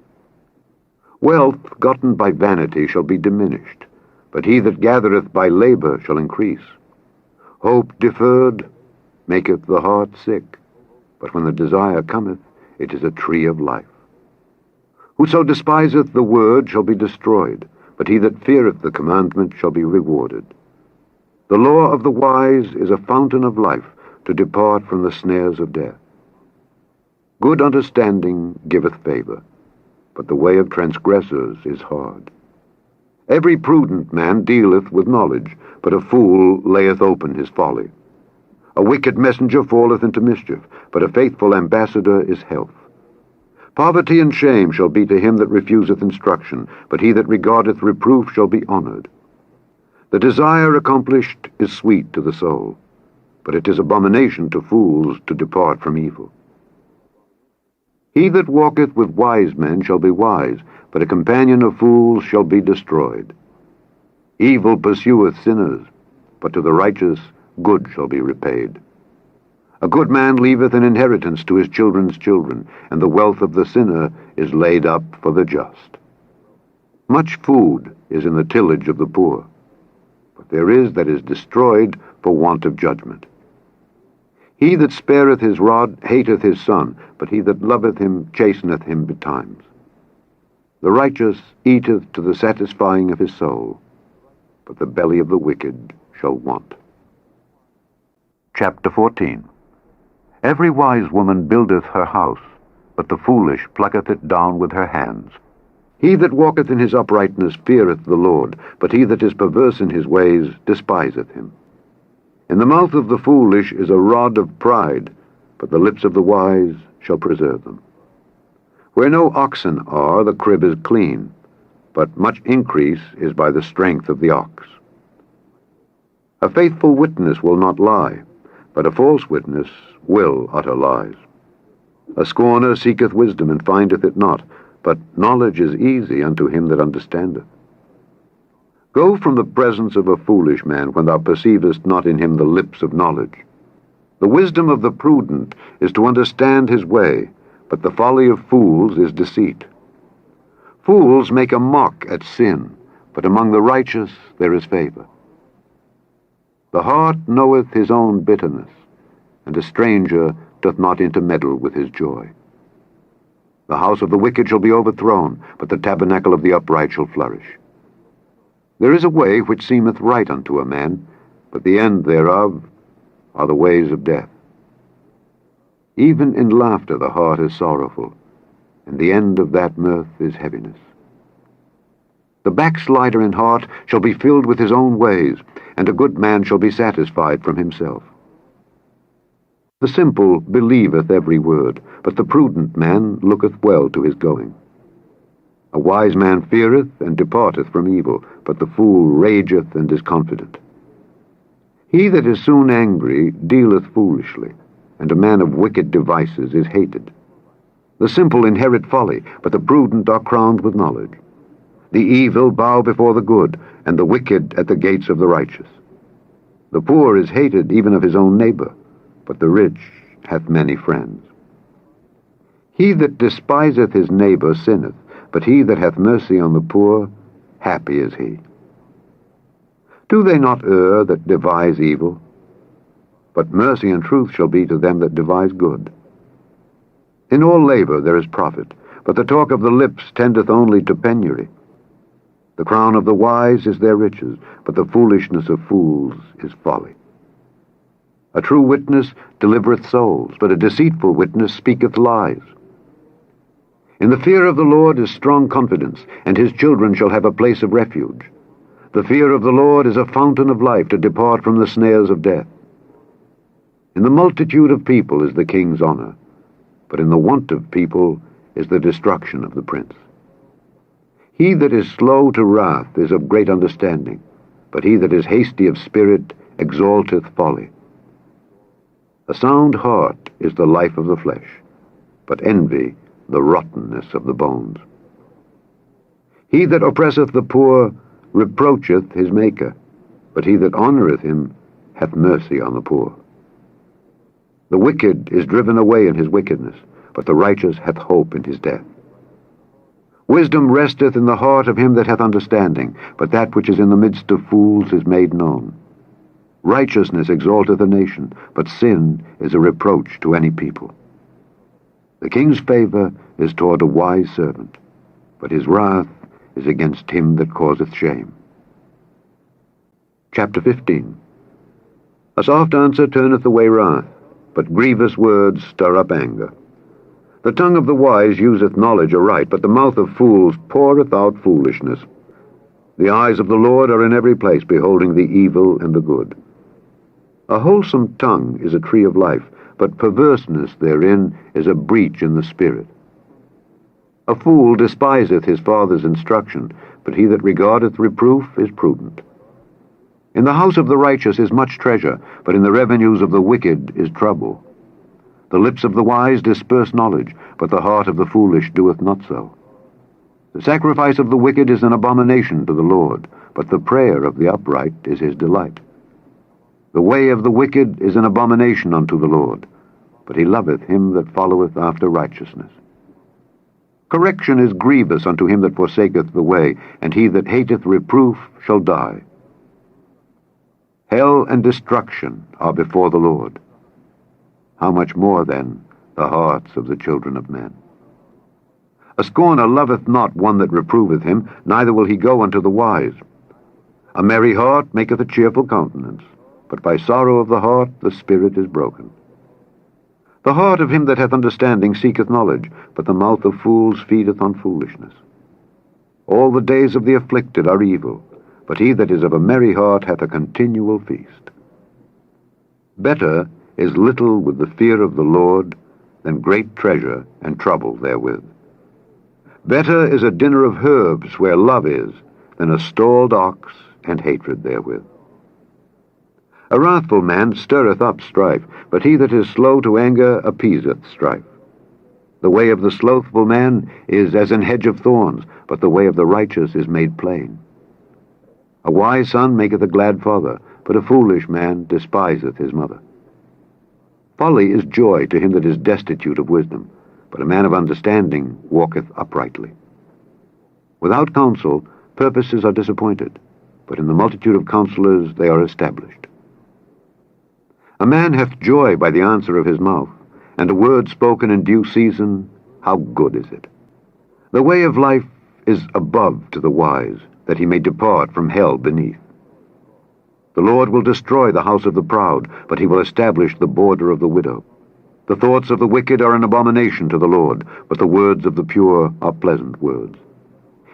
Wealth gotten by vanity shall be diminished, but he that gathereth by labor shall increase. Hope deferred maketh the heart sick, but when the desire cometh, it is a tree of life. Whoso despiseth the word shall be destroyed, but he that feareth the commandment shall be rewarded. The law of the wise is a fountain of life, to depart from the snares of death. Good understanding giveth favor, but the way of transgressors is hard. Every prudent man dealeth with knowledge, but a fool layeth open his folly. A wicked messenger falleth into mischief, but a faithful ambassador is health. Poverty and shame shall be to him that refuseth instruction, but he that regardeth reproof shall be honored. The desire accomplished is sweet to the soul, but it is abomination to fools to depart from evil. He that walketh with wise men shall be wise, but a companion of fools shall be destroyed. Evil pursueth sinners, but to the righteous good shall be repaid. A good man leaveth an inheritance to his children's children, and the wealth of the sinner is laid up for the just. Much food is in the tillage of the poor, but there is that is destroyed for want of judgment. He that spareth his rod hateth his son, but he that loveth him chasteneth him betimes. The righteous eateth to the satisfying of his soul, but the belly of the wicked shall want. Chapter 14. Every wise woman buildeth her house, but the foolish plucketh it down with her hands. He that walketh in his uprightness feareth the Lord, but he that is perverse in his ways despiseth him. In the mouth of the foolish is a rod of pride, but the lips of the wise shall preserve them. Where no oxen are, the crib is clean, but much increase is by the strength of the ox. A faithful witness will not lie, but a false witness will utter lies. A scorner seeketh wisdom, and findeth it not, but knowledge is easy unto him that understandeth. Go from the presence of a foolish man, when thou perceivest not in him the lips of knowledge. The wisdom of the prudent is to understand his way, but the folly of fools is deceit. Fools make a mock at sin, but among the righteous there is favor. The heart knoweth his own bitterness, and a stranger doth not intermeddle with his joy. The house of the wicked shall be overthrown, but the tabernacle of the upright shall flourish. There is a way which seemeth right unto a man, but the end thereof are the ways of death. Even in laughter the heart is sorrowful, and the end of that mirth is heaviness. The backslider in heart shall be filled with his own ways, and a good man shall be satisfied from himself. The simple believeth every word, but the prudent man looketh well to his going. A wise man feareth and departeth from evil, but the fool rageth and is confident. He that is soon angry dealeth foolishly, and a man of wicked devices is hated. The simple inherit folly, but the prudent are crowned with knowledge. The evil bow before the good, and the wicked at the gates of the righteous. The poor is hated even of his own neighbor, but the rich hath many friends. He that despiseth his neighbor sinneth, but he that hath mercy on the poor, happy is he. Do they not err that devise evil? But mercy and truth shall be to them that devise good. In all labor there is profit, but the talk of the lips tendeth only to penury. The crown of the wise is their riches, but the foolishness of fools is folly. A true witness delivereth souls, but a deceitful witness speaketh lies. In the fear of the Lord is strong confidence, and his children shall have a place of refuge. The fear of the Lord is a fountain of life to depart from the snares of death. In the multitude of people is the king's honor, but in the want of people is the destruction of the prince. He that is slow to wrath is of great understanding, but he that is hasty of spirit exalteth folly. A sound heart is the life of the flesh, but envy the rottenness of the bones. He that oppresseth the poor reproacheth his Maker, but he that honoureth him hath mercy on the poor. The wicked is driven away in his wickedness, but the righteous hath hope in his death. Wisdom resteth in the heart of him that hath understanding, but that which is in the midst of fools is made known. Righteousness exalteth a nation, but sin is a reproach to any people. The king's favor is toward a wise servant, but his wrath is against him that causeth shame. Chapter 15. A soft answer turneth away wrath, but grievous words stir up anger. The tongue of the wise useth knowledge aright, but the mouth of fools poureth out foolishness. The eyes of the Lord are in every place, beholding the evil and the good. A wholesome tongue is a tree of life, but perverseness therein is a breach in the spirit. A fool despiseth his father's instruction, but he that regardeth reproof is prudent. In the house of the righteous is much treasure, but in the revenues of the wicked is trouble. The lips of the wise disperse knowledge, but the heart of the foolish doeth not so. The sacrifice of the wicked is an abomination to the Lord, but the prayer of the upright is his delight. The way of the wicked is an abomination unto the Lord, but he loveth him that followeth after righteousness. Correction is grievous unto him that forsaketh the way, and he that hateth reproof shall die. Hell and destruction are before the Lord. How much more, then, the hearts of the children of men? A scorner loveth not one that reproveth him, neither will he go unto the wise. A merry heart maketh a cheerful countenance, but by sorrow of the heart the spirit is broken. The heart of him that hath understanding seeketh knowledge, but the mouth of fools feedeth on foolishness. All the days of the afflicted are evil, but he that is of a merry heart hath a continual feast. Better is little with the fear of the Lord than great treasure and trouble therewith. Better is a dinner of herbs where love is than a stalled ox and hatred therewith. A wrathful man stirreth up strife, but he that is slow to anger appeaseth strife. The way of the slothful man is as an hedge of thorns, but the way of the righteous is made plain. A wise son maketh a glad father, but a foolish man despiseth his mother. Folly is joy to him that is destitute of wisdom, but a man of understanding walketh uprightly. Without counsel, purposes are disappointed, but in the multitude of counselors they are established. A man hath joy by the answer of his mouth, and a word spoken in due season, how good is it? The way of life is above to the wise, that he may depart from hell beneath. The Lord will destroy the house of the proud, but he will establish the border of the widow. The thoughts of the wicked are an abomination to the Lord, but the words of the pure are pleasant words.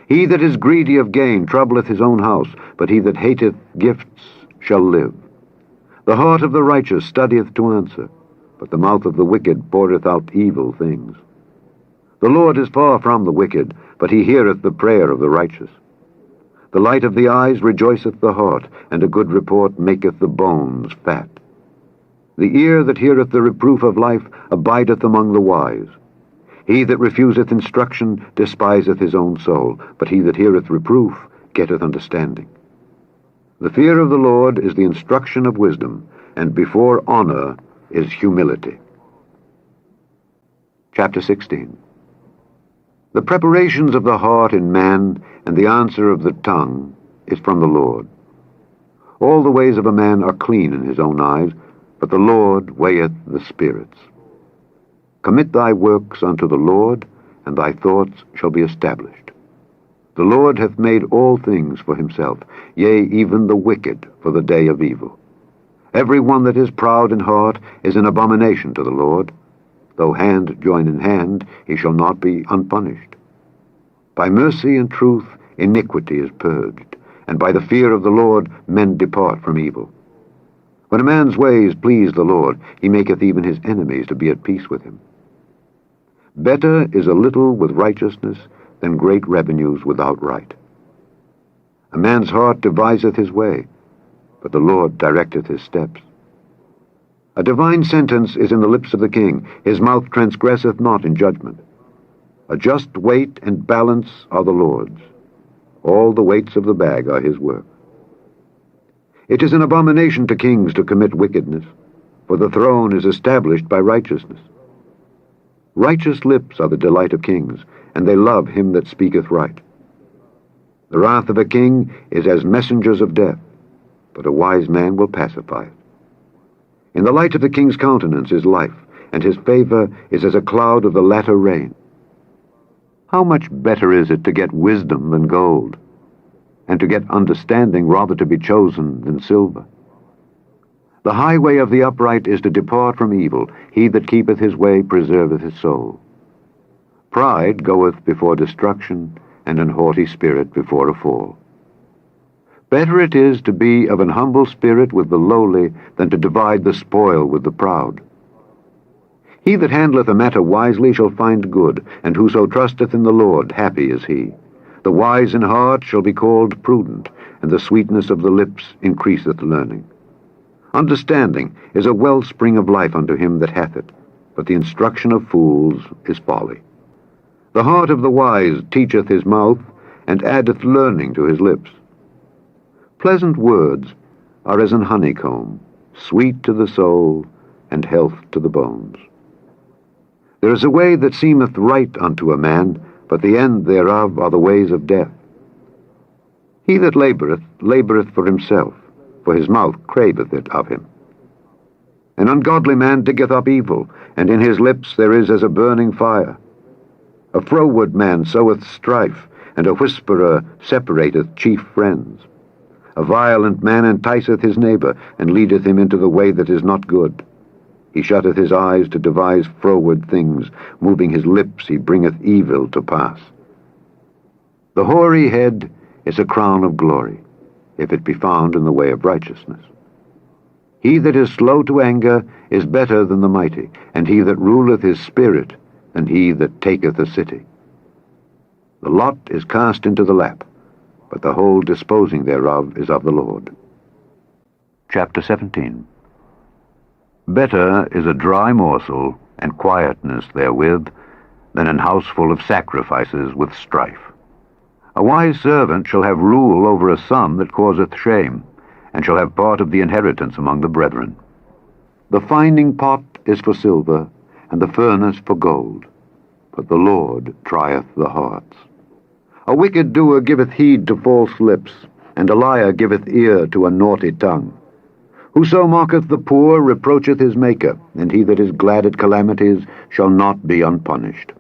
He that is greedy of gain troubleth his own house, but he that hateth gifts shall live. The heart of the righteous studieth to answer, but the mouth of the wicked poureth out evil things. The Lord is far from the wicked, but he heareth the prayer of the righteous. The light of the eyes rejoiceth the heart, and a good report maketh the bones fat. The ear that heareth the reproof of life abideth among the wise. He that refuseth instruction despiseth his own soul, but he that heareth reproof getteth understanding. The fear of the Lord is the instruction of wisdom, and before honor is humility. Chapter 16. The preparations of the heart in man, and the answer of the tongue, is from the Lord. All the ways of a man are clean in his own eyes, but the Lord weigheth the spirits. Commit thy works unto the Lord, and thy thoughts shall be established. The Lord hath made all things for himself, yea, even the wicked for the day of evil. Every one that is proud in heart is an abomination to the Lord. Though hand join in hand, he shall not be unpunished. By mercy and truth iniquity is purged, and by the fear of the Lord men depart from evil. When a man's ways please the Lord, he maketh even his enemies to be at peace with him. Better is a little with righteousness than great revenues without right. A man's heart deviseth his way, but the Lord directeth his steps. A divine sentence is in the lips of the king, his mouth transgresseth not in judgment. A just weight and balance are the Lord's. All the weights of the bag are his work. It is an abomination to kings to commit wickedness, for the throne is established by righteousness. Righteous lips are the delight of kings, and they love him that speaketh right. The wrath of a king is as messengers of death, but a wise man will pacify it. In the light of the king's countenance is life, and his favor is as a cloud of the latter rain. How much better is it to get wisdom than gold, and to get understanding rather to be chosen than silver? The highway of the upright is to depart from evil. He that keepeth his way preserveth his soul. Pride goeth before destruction, and an haughty spirit before a fall. Better it is to be of an humble spirit with the lowly than to divide the spoil with the proud. He that handleth a matter wisely shall find good, and whoso trusteth in the Lord, happy is he. The wise in heart shall be called prudent, and the sweetness of the lips increaseth learning. Understanding is a wellspring of life unto him that hath it, but the instruction of fools is folly. The heart of the wise teacheth his mouth, and addeth learning to his lips. Pleasant words are as an honeycomb, sweet to the soul, and health to the bones. There is a way that seemeth right unto a man, but the end thereof are the ways of death. He that laboureth, laboureth for himself, for his mouth craveth it of him. An ungodly man diggeth up evil, and in his lips there is as a burning fire. A froward man soweth strife, and a whisperer separateth chief friends. A violent man enticeth his neighbor, and leadeth him into the way that is not good. He shutteth his eyes to devise froward things, moving his lips he bringeth evil to pass. The hoary head is a crown of glory, if it be found in the way of righteousness. He that is slow to anger is better than the mighty, and he that ruleth his spirit than he that taketh a city. The lot is cast into the lap, but the whole disposing thereof is of the Lord. Chapter 17. Better is a dry morsel and quietness therewith than an house full of sacrifices with strife. A wise servant shall have rule over a son that causeth shame, and shall have part of the inheritance among the brethren. The finding pot is for silver, and the furnace for gold, but the Lord trieth the hearts. A wicked doer giveth heed to false lips, and a liar giveth ear to a naughty tongue. Whoso mocketh the poor reproacheth his Maker, and he that is glad at calamities shall not be unpunished.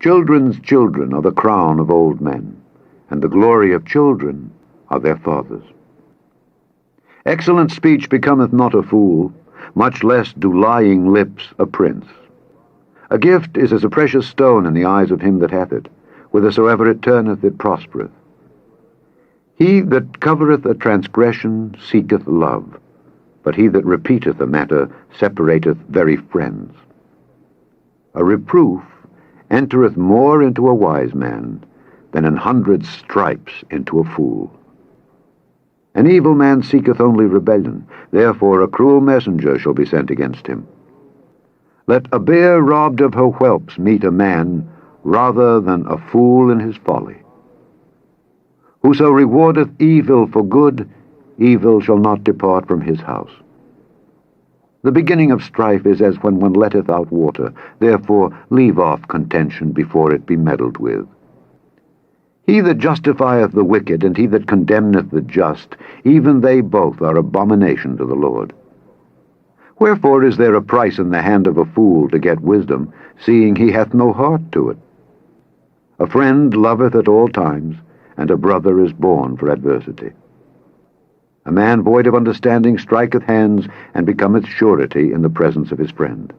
Children's children are the crown of old men, and the glory of children are their fathers. Excellent speech becometh not a fool, much less do lying lips a prince. A gift is as a precious stone in the eyes of him that hath it. Whithersoever it turneth, it prospereth. He that covereth a transgression seeketh love, but he that repeateth a matter separateth very friends. A reproof entereth more into a wise man than 100 stripes into a fool. An evil man seeketh only rebellion, therefore a cruel messenger shall be sent against him. Let a bear robbed of her whelps meet a man, rather than a fool in his folly. Whoso rewardeth evil for good, evil shall not depart from his house. The beginning of strife is as when one letteth out water, therefore leave off contention before it be meddled with. He that justifieth the wicked, and he that condemneth the just, even they both are abomination to the Lord. Wherefore is there a price in the hand of a fool to get wisdom, seeing he hath no heart to it? A friend loveth at all times, and a brother is born for adversity. A man void of understanding striketh hands, and becometh surety in the presence of his friend.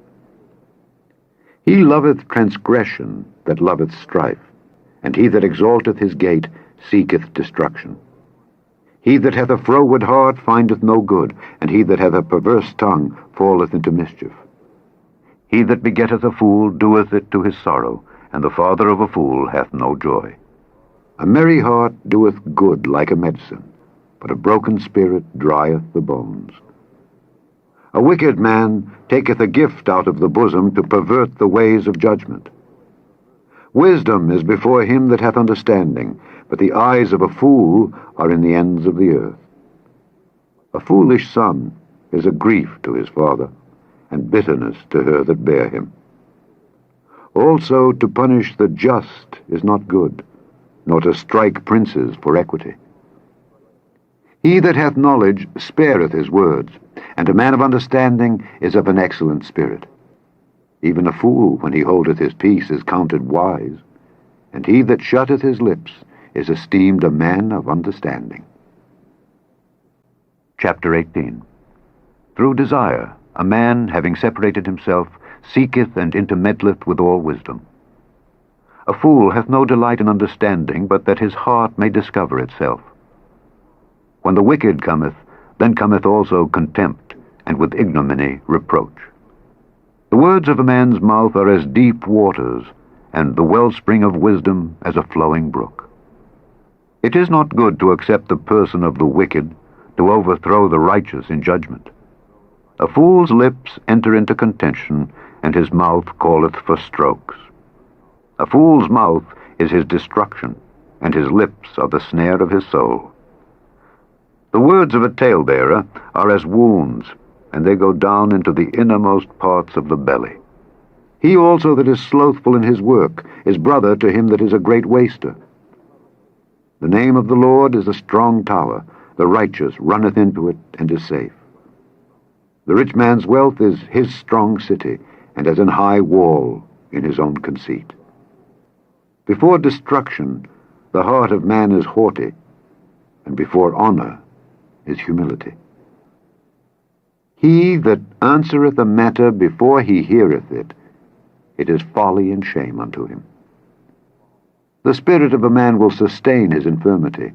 He loveth transgression that loveth strife, and he that exalteth his gate seeketh destruction. He that hath a froward heart findeth no good, and he that hath a perverse tongue falleth into mischief. He that begetteth a fool doeth it to his sorrow, and the father of a fool hath no joy. A merry heart doeth good like a medicine, but a broken spirit drieth the bones. A wicked man taketh a gift out of the bosom to pervert the ways of judgment. Wisdom is before him that hath understanding, but the eyes of a fool are in the ends of the earth. A foolish son is a grief to his father, and bitterness to her that bare him. Also to punish the just is not good, nor to strike princes for equity. He that hath knowledge spareth his words, and a man of understanding is of an excellent spirit. Even a fool, when he holdeth his peace, is counted wise, and he that shutteth his lips is esteemed a man of understanding. Chapter 18. Through desire, a man, having separated himself, seeketh and intermeddleth with all wisdom. A fool hath no delight in understanding, but that his heart may discover itself. When the wicked cometh, then cometh also contempt, and with ignominy reproach. The words of a man's mouth are as deep waters, and the wellspring of wisdom as a flowing brook. It is not good to accept the person of the wicked, to overthrow the righteous in judgment. A fool's lips enter into contention, and his mouth calleth for strokes. A fool's mouth is his destruction, and his lips are the snare of his soul. The words of a talebearer are as wounds, and they go down into the innermost parts of the belly. He also that is slothful in his work is brother to him that is a great waster. The name of the Lord is a strong tower, the righteous runneth into it and is safe. The rich man's wealth is his strong city, and as an high wall in his own conceit. Before destruction the heart of man is haughty, and before honor is humility. He that answereth a matter before he heareth it, it is folly and shame unto him. The spirit of a man will sustain his infirmity,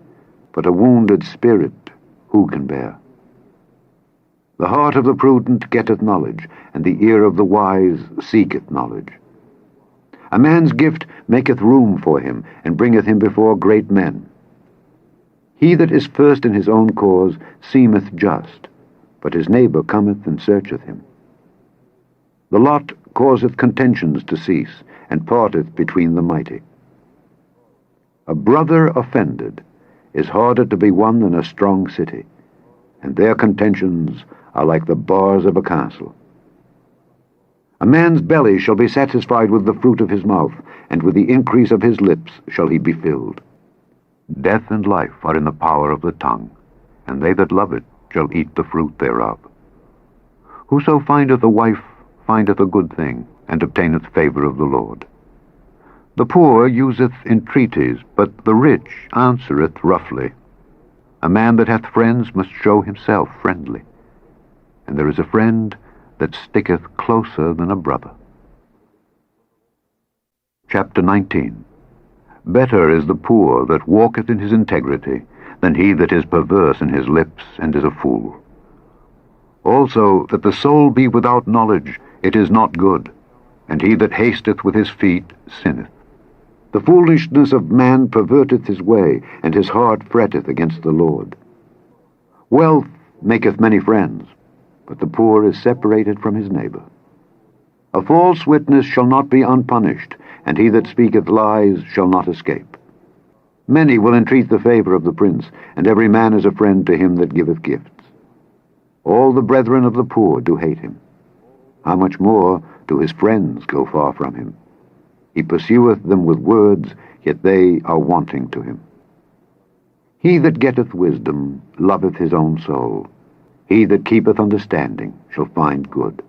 but a wounded spirit who can bear? The heart of the prudent getteth knowledge, and the ear of the wise seeketh knowledge. A man's gift maketh room for him, and bringeth him before great men. He that is first in his own cause seemeth just, but his neighbor cometh and searcheth him. The lot causeth contentions to cease, and parteth between the mighty. A brother offended is harder to be won than a strong city, and their contentions are like the bars of a castle. A man's belly shall be satisfied with the fruit of his mouth, and with the increase of his lips shall he be filled. Death and life are in the power of the tongue, and they that love it shall eat the fruit thereof. Whoso findeth a wife findeth a good thing, and obtaineth favor of the Lord. The poor useth entreaties, but the rich answereth roughly. A man that hath friends must show himself friendly, and there is a friend that sticketh closer than a brother. Chapter 19. Better is the poor that walketh in his integrity than he that is perverse in his lips and is a fool. Also, that the soul be without knowledge, it is not good, and he that hasteth with his feet sinneth. The foolishness of man perverteth his way, and his heart fretteth against the Lord. Wealth maketh many friends, but the poor is separated from his neighbor. A false witness shall not be unpunished, and he that speaketh lies shall not escape. Many will entreat the favor of the prince, and every man is a friend to him that giveth gifts. All the brethren of the poor do hate him. How much more do his friends go far from him? He pursueth them with words, yet they are wanting to him. He that getteth wisdom loveth his own soul. He that keepeth understanding shall find good.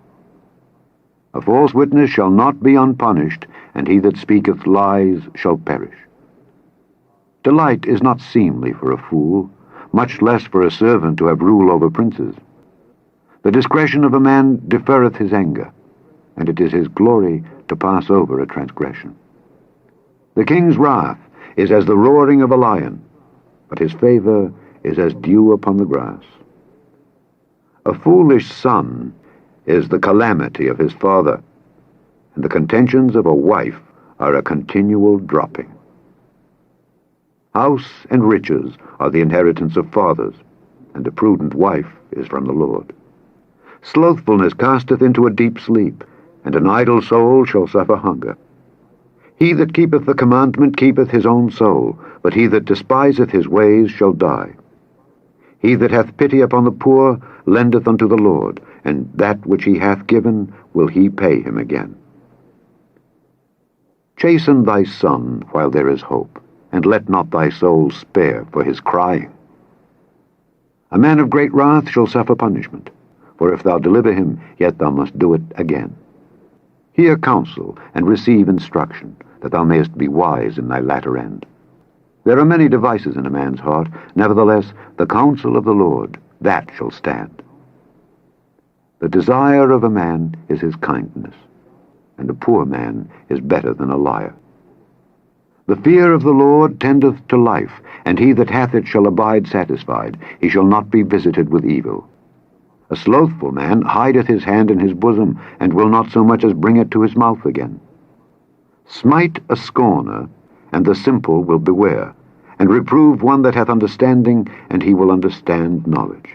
A false witness shall not be unpunished, and he that speaketh lies shall perish. Delight is not seemly for a fool, much less for a servant to have rule over princes. The discretion of a man deferreth his anger, and it is his glory to pass over a transgression. The king's wrath is as the roaring of a lion, but his favor is as dew upon the grass. A foolish son is the calamity of his father, and the contentions of a wife are a continual dropping. House and riches are the inheritance of fathers, and a prudent wife is from the Lord. Slothfulness casteth into a deep sleep, and an idle soul shall suffer hunger. He that keepeth the commandment keepeth his own soul, but he that despiseth his ways shall die. He that hath pity upon the poor lendeth unto the Lord, and that which he hath given will he pay him again. Chasten thy son while there is hope, and let not thy soul spare for his crying. A man of great wrath shall suffer punishment, for if thou deliver him, yet thou must do it again. Hear counsel, and receive instruction, that thou mayest be wise in thy latter end. There are many devices in a man's heart, nevertheless the counsel of the Lord, that shall stand. The desire of a man is his kindness, and a poor man is better than a liar. The fear of the Lord tendeth to life, and he that hath it shall abide satisfied. He shall not be visited with evil. A slothful man hideth his hand in his bosom, and will not so much as bring it to his mouth again. Smite a scorner, and the simple will beware, and reprove one that hath understanding, and he will understand knowledge.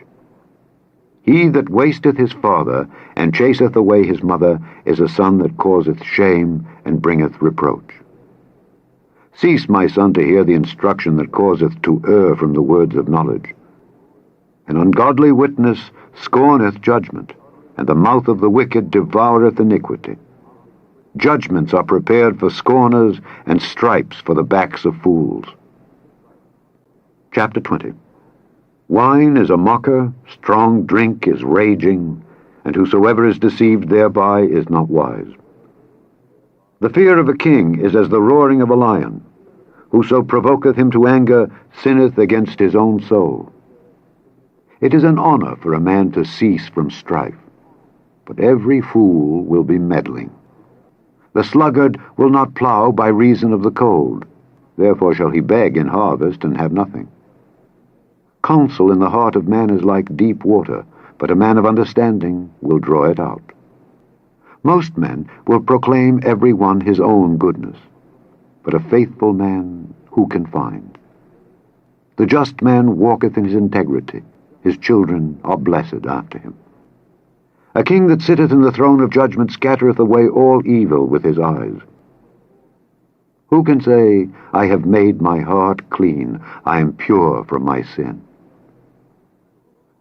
He that wasteth his father, and chaseth away his mother, is a son that causeth shame, and bringeth reproach. Cease, my son, to hear the instruction that causeth to err from the words of knowledge. An ungodly witness scorneth judgment, and the mouth of the wicked devoureth iniquity. Judgments are prepared for scorners, and stripes for the backs of fools. Chapter 20. Wine is a mocker, strong drink is raging, and whosoever is deceived thereby is not wise. The fear of a king is as the roaring of a lion. Whoso provoketh him to anger sinneth against his own soul. It is an honor for a man to cease from strife, but every fool will be meddling. The sluggard will not plow by reason of the cold, therefore shall he beg in harvest and have nothing. Counsel in the heart of man is like deep water, but a man of understanding will draw it out. Most men will proclaim every one his own goodness, but a faithful man who can find? The just man walketh in his integrity, his children are blessed after him. A king that sitteth in the throne of judgment scattereth away all evil with his eyes. Who can say, I have made my heart clean, I am pure from my sin?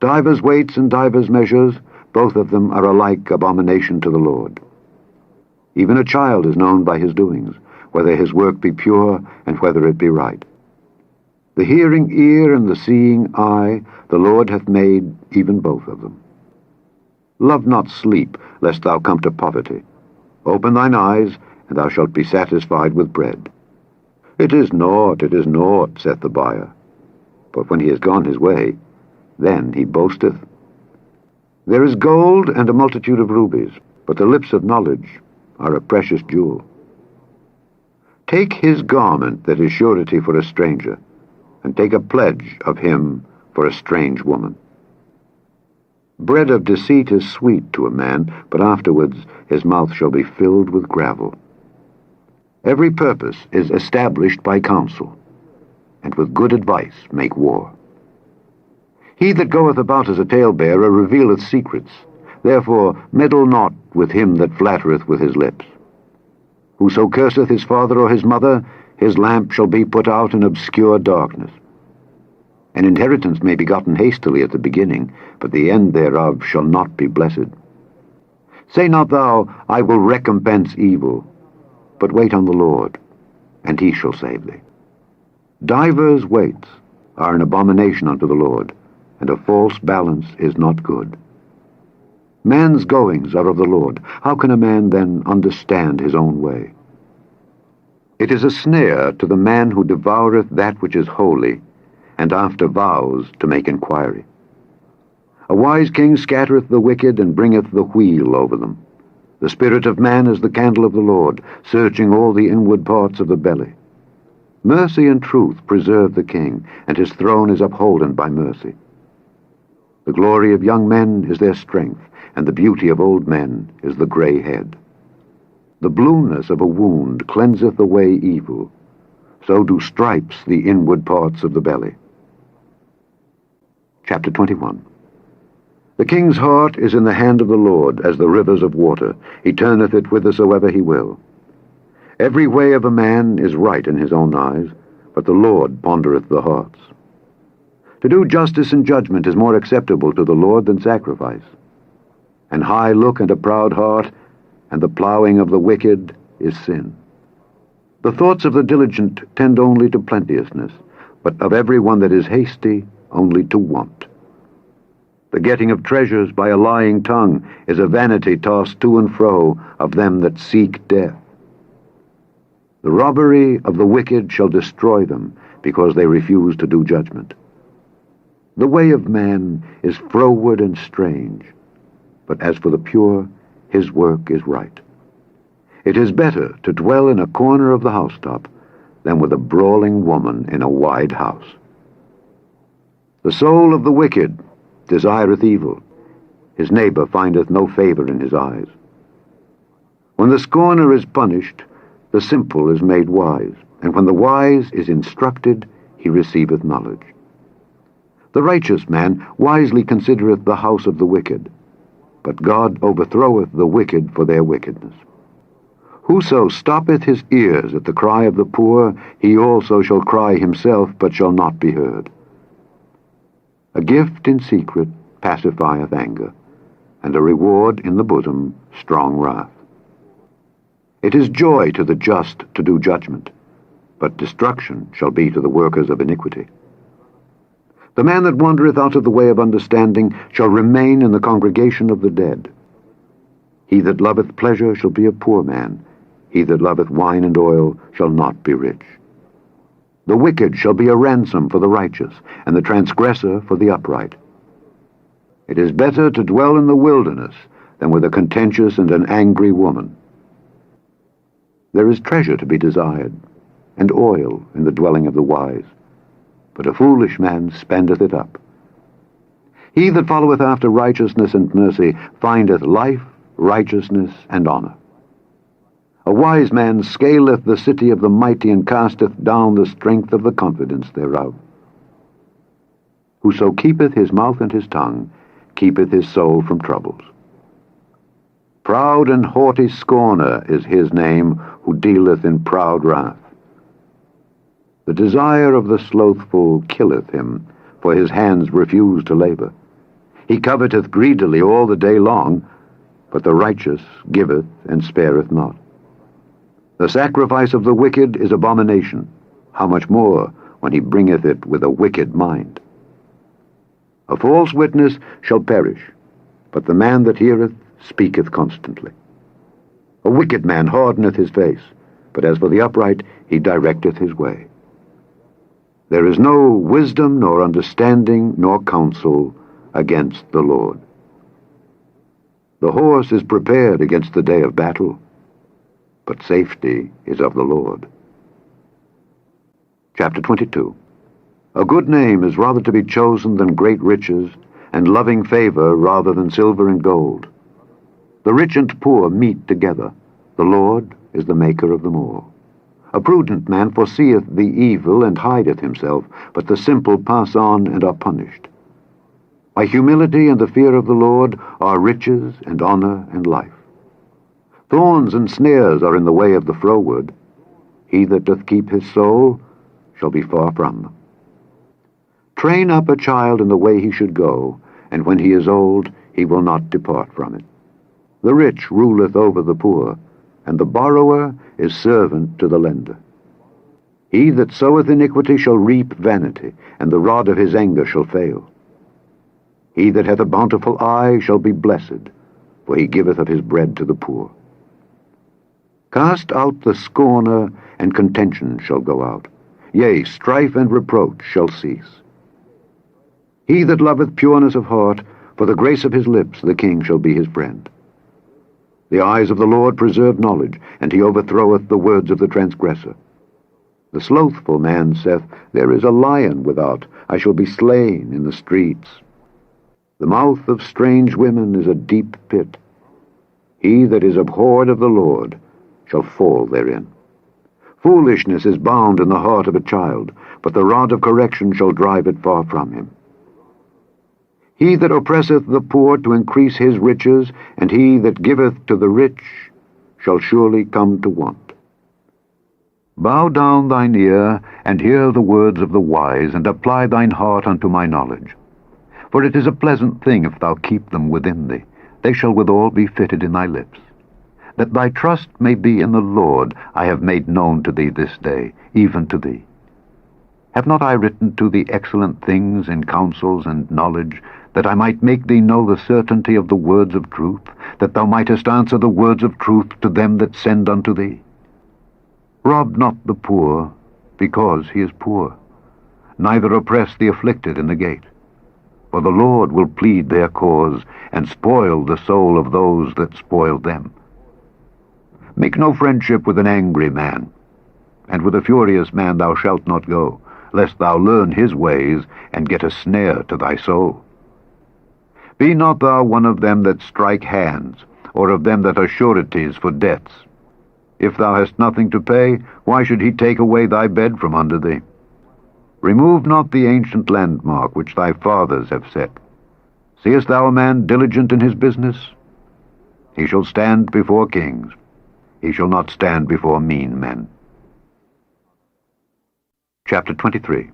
Divers weights and divers measures, both of them are alike abomination to the Lord. Even a child is known by his doings, whether his work be pure and whether it be right. The hearing ear and the seeing eye, the Lord hath made even both of them. Love not sleep, lest thou come to poverty. Open thine eyes, and thou shalt be satisfied with bread. It is naught, saith the buyer. but when he is gone his way, then he boasteth. There is gold and a multitude of rubies, but the lips of knowledge are a precious jewel. Take his garment that is surety for a stranger, and take a pledge of him for a strange woman. Bread of deceit is sweet to a man, but afterwards his mouth shall be filled with gravel. Every purpose is established by counsel, and with good advice make war. He that goeth about as a talebearer revealeth secrets. Therefore meddle not with him that flattereth with his lips. Whoso curseth his father or his mother, his lamp shall be put out in obscure darkness. An inheritance may be gotten hastily at the beginning, but the end thereof shall not be blessed. Say not thou, I will recompense evil, but wait on the Lord, and he shall save thee. Divers weights are an abomination unto the Lord, and a false balance is not good. Man's goings are of the Lord. How can a man then understand his own way? It is a snare to the man who devoureth that which is holy, and after vows to make inquiry. A wise king scattereth the wicked, and bringeth the wheel over them. The spirit of man is the candle of the Lord, searching all the inward parts of the belly. Mercy and truth preserve the king, and his throne is upholden by mercy. The glory of young men is their strength, and the beauty of old men is the gray head. The blueness of a wound cleanseth away evil, so do stripes the inward parts of the belly. Chapter 21. The king's heart is in the hand of the Lord, as the rivers of water. He turneth it whithersoever he will. Every way of a man is right in his own eyes, but the Lord pondereth the hearts. To do justice and judgment is more acceptable to the Lord than sacrifice. An high look and a proud heart, and the plowing of the wicked is sin. The thoughts of the diligent tend only to plenteousness, but of every one that is hasty only to want. The getting of treasures by a lying tongue is a vanity tossed to and fro of them that seek death. The robbery of the wicked shall destroy them, because they refuse to do judgment. The way of man is froward and strange, but as for the pure, his work is right. It is better to dwell in a corner of the housetop than with a brawling woman in a wide house. The soul of the wicked desireth evil. His neighbor findeth no favor in his eyes. When the scorner is punished, the simple is made wise, and when the wise is instructed, he receiveth knowledge. The righteous man wisely considereth the house of the wicked, but God overthroweth the wicked for their wickedness. Whoso stoppeth his ears at the cry of the poor, he also shall cry himself, but shall not be heard. A gift in secret pacifieth anger, and a reward in the bosom strong wrath. It is joy to the just to do judgment, but destruction shall be to the workers of iniquity. The man that wandereth out of the way of understanding shall remain in the congregation of the dead. He that loveth pleasure shall be a poor man. He that loveth wine and oil shall not be rich. The wicked shall be a ransom for the righteous, and the transgressor for the upright. It is better to dwell in the wilderness than with a contentious and an angry woman. There is treasure to be desired, and oil in the dwelling of the wise, but a foolish man spendeth it up. He that followeth after righteousness and mercy findeth life, righteousness, and honor. A wise man scaleth the city of the mighty, and casteth down the strength of the confidence thereof. Whoso keepeth his mouth and his tongue keepeth his soul from troubles. Proud and haughty scorner is his name, who dealeth in proud wrath. The desire of the slothful killeth him, for his hands refuse to labor. He coveteth greedily all the day long, but the righteous giveth and spareth not. The sacrifice of the wicked is abomination, how much more when he bringeth it with a wicked mind. A false witness shall perish, but the man that heareth speaketh constantly. A wicked man hardeneth his face, but as for the upright he directeth his way. There is no wisdom, nor understanding, nor counsel against the Lord. The horse is prepared against the day of battle, but safety is of the Lord. Chapter 22. A good name is rather to be chosen than great riches, and loving favor rather than silver and gold. The rich and poor meet together. The Lord is the maker of them all. A prudent man foreseeth the evil and hideth himself, but the simple pass on and are punished. By humility and the fear of the Lord are riches and honor and life. Thorns and snares are in the way of the froward. He that doth keep his soul shall be far from them. Train up a child in the way he should go, and when he is old, he will not depart from it. The rich ruleth over the poor, and the borrower is servant to the lender. He that soweth iniquity shall reap vanity, and the rod of his anger shall fail. He that hath a bountiful eye shall be blessed, for he giveth of his bread to the poor. Cast out the scorner, and contention shall go out. Yea, strife and reproach shall cease. He that loveth pureness of heart, for the grace of his lips the king shall be his friend. The eyes of the Lord preserve knowledge, and he overthroweth the words of the transgressor. The slothful man saith, There is a lion without, I shall be slain in the streets. The mouth of strange women is a deep pit. He that is abhorred of the Lord shall fall therein. Foolishness is bound in the heart of a child, but the rod of correction shall drive it far from him. He that oppresseth the poor to increase his riches, and he that giveth to the rich shall surely come to want. Bow down thine ear, and hear the words of the wise, and apply thine heart unto my knowledge. For it is a pleasant thing if thou keep them within thee. They shall withal be fitted in thy lips. That thy trust may be in the Lord, I have made known to thee this day, even to thee. Have not I written to thee excellent things in counsels and knowledge, that I might make thee know the certainty of the words of truth, that thou mightest answer the words of truth to them that send unto thee? Rob not the poor, because he is poor, neither oppress the afflicted in the gate. For the Lord will plead their cause, and spoil the soul of those that spoil them. Make no friendship with an angry man, and with a furious man thou shalt not go, lest thou learn his ways, and get a snare to thy soul. Be not thou one of them that strike hands, or of them that are sureties for debts. If thou hast nothing to pay, why should he take away thy bed from under thee? Remove not the ancient landmark which thy fathers have set. Seest thou a man diligent in his business? He shall stand before kings. He shall not stand before mean men. Chapter 23.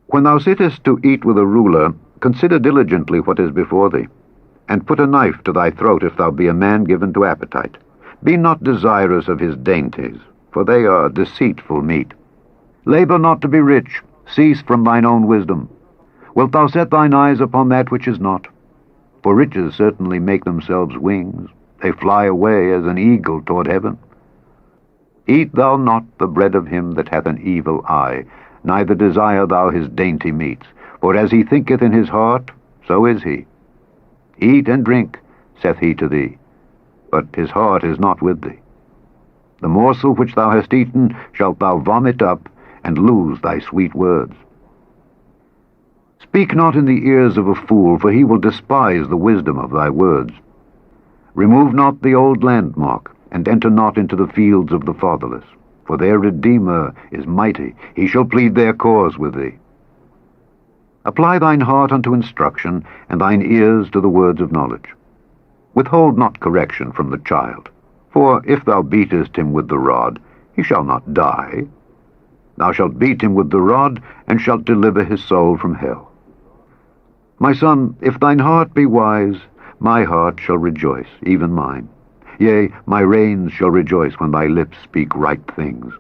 When thou sittest to eat with a ruler, consider diligently what is before thee, and put a knife to thy throat if thou be a man given to appetite. Be not desirous of his dainties, for they are deceitful meat. Labor not to be rich, cease from thine own wisdom. Wilt thou set thine eyes upon that which is not? For riches certainly make themselves wings, they fly away as an eagle toward heaven. Eat thou not the bread of him that hath an evil eye, neither desire thou his dainty meats, for as he thinketh in his heart, so is he. Eat and drink, saith he to thee, but his heart is not with thee. The morsel which thou hast eaten shalt thou vomit up, and lose thy sweet words. Speak not in the ears of a fool, for he will despise the wisdom of thy words. Remove not the old landmark, and enter not into the fields of the fatherless, for their Redeemer is mighty, he shall plead their cause with thee. Apply thine heart unto instruction, and thine ears to the words of knowledge. Withhold not correction from the child, for if thou beatest him with the rod, he shall not die. Thou shalt beat him with the rod, and shalt deliver his soul from hell. My son, if thine heart be wise, my heart shall rejoice, even mine. Yea, my reins shall rejoice when thy lips speak right things.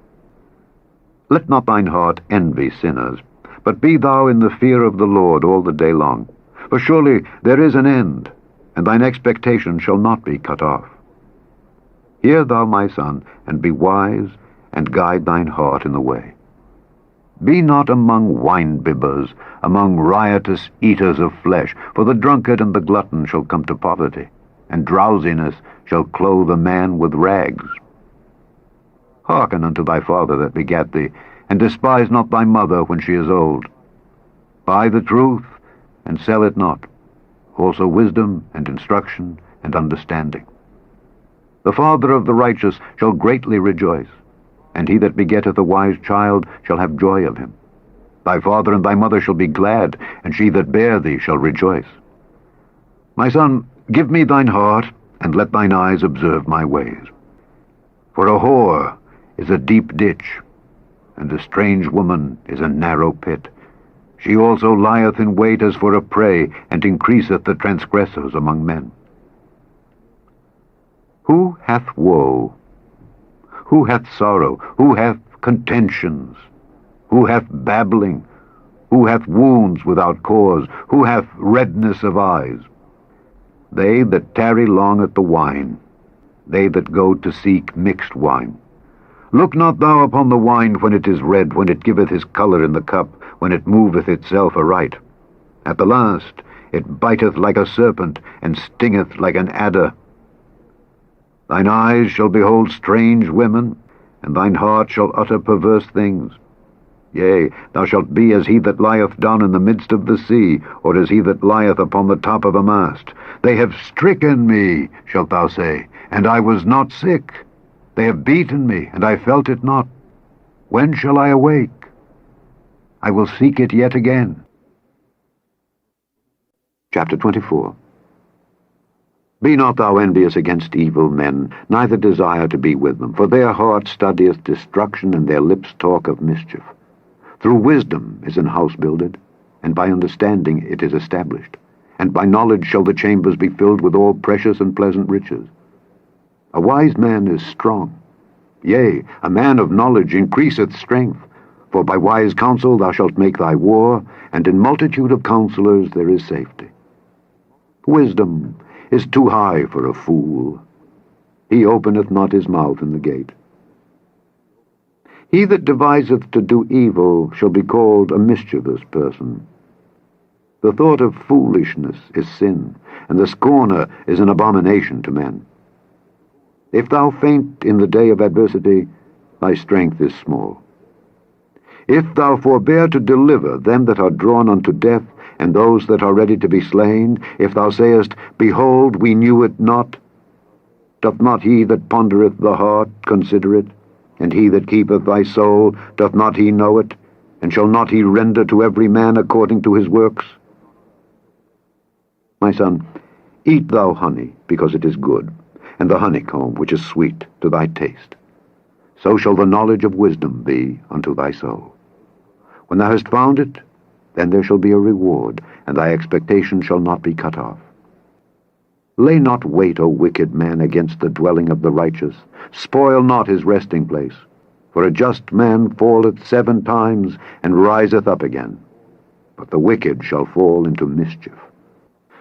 Let not thine heart envy sinners, but be thou in the fear of the Lord all the day long. For surely there is an end, and thine expectation shall not be cut off. Hear thou, my son, and be wise, and guide thine heart in the way. Be not among wine-bibbers, among riotous eaters of flesh, for the drunkard and the glutton shall come to poverty, and drowsiness shall clothe a man with rags. Hearken unto thy father that begat thee, and despise not thy mother when she is old. Buy the truth, and sell it not, also wisdom and instruction and understanding. The father of the righteous shall greatly rejoice, and he that begetteth a wise child shall have joy of him. Thy father and thy mother shall be glad, and she that bare thee shall rejoice. My son, give me thine heart, and let thine eyes observe my ways. For a whore is a deep ditch, and a strange woman is a narrow pit. She also lieth in wait as for a prey, and increaseth the transgressors among men. Who hath woe? Who hath sorrow? Who hath contentions? Who hath babbling? Who hath wounds without cause? Who hath redness of eyes? They that tarry long at the wine, they that go to seek mixed wine. Look not thou upon the wine when it is red, when it giveth his colour in the cup, when it moveth itself aright. At the last it biteth like a serpent, and stingeth like an adder. Thine eyes shall behold strange women, and thine heart shall utter perverse things. Yea, thou shalt be as he that lieth down in the midst of the sea, or as he that lieth upon the top of a mast. They have stricken me, shalt thou say, and I was not sick. They have beaten me, and I felt it not. When shall I awake? I will seek it yet again. Chapter 24. Be not thou envious against evil men, neither desire to be with them, for their heart studieth destruction, and their lips talk of mischief. Through wisdom is an house builded, and by understanding it is established, and by knowledge shall the chambers be filled with all precious and pleasant riches. A wise man is strong, yea, a man of knowledge increaseth strength, for by wise counsel thou shalt make thy war, and in multitude of counselors there is safety. Wisdom is too high for a fool. He openeth not his mouth in the gate. He that deviseth to do evil shall be called a mischievous person. The thought of foolishness is sin, and the scorner is an abomination to men. If thou faint in the day of adversity, thy strength is small. If thou forbear to deliver them that are drawn unto death, and those that are ready to be slain, if thou sayest, Behold, we knew it not, doth not he that pondereth the heart consider it? And he that keepeth thy soul, doth not he know it? And shall not he render to every man according to his works? My son, eat thou honey, because it is good, and the honeycomb, which is sweet to thy taste. So shall the knowledge of wisdom be unto thy soul. When thou hast found it, then there shall be a reward, and thy expectation shall not be cut off. Lay not wait, O wicked man, against the dwelling of the righteous. Spoil not his resting place. For a just man falleth 7 times, and riseth up again. But the wicked shall fall into mischief.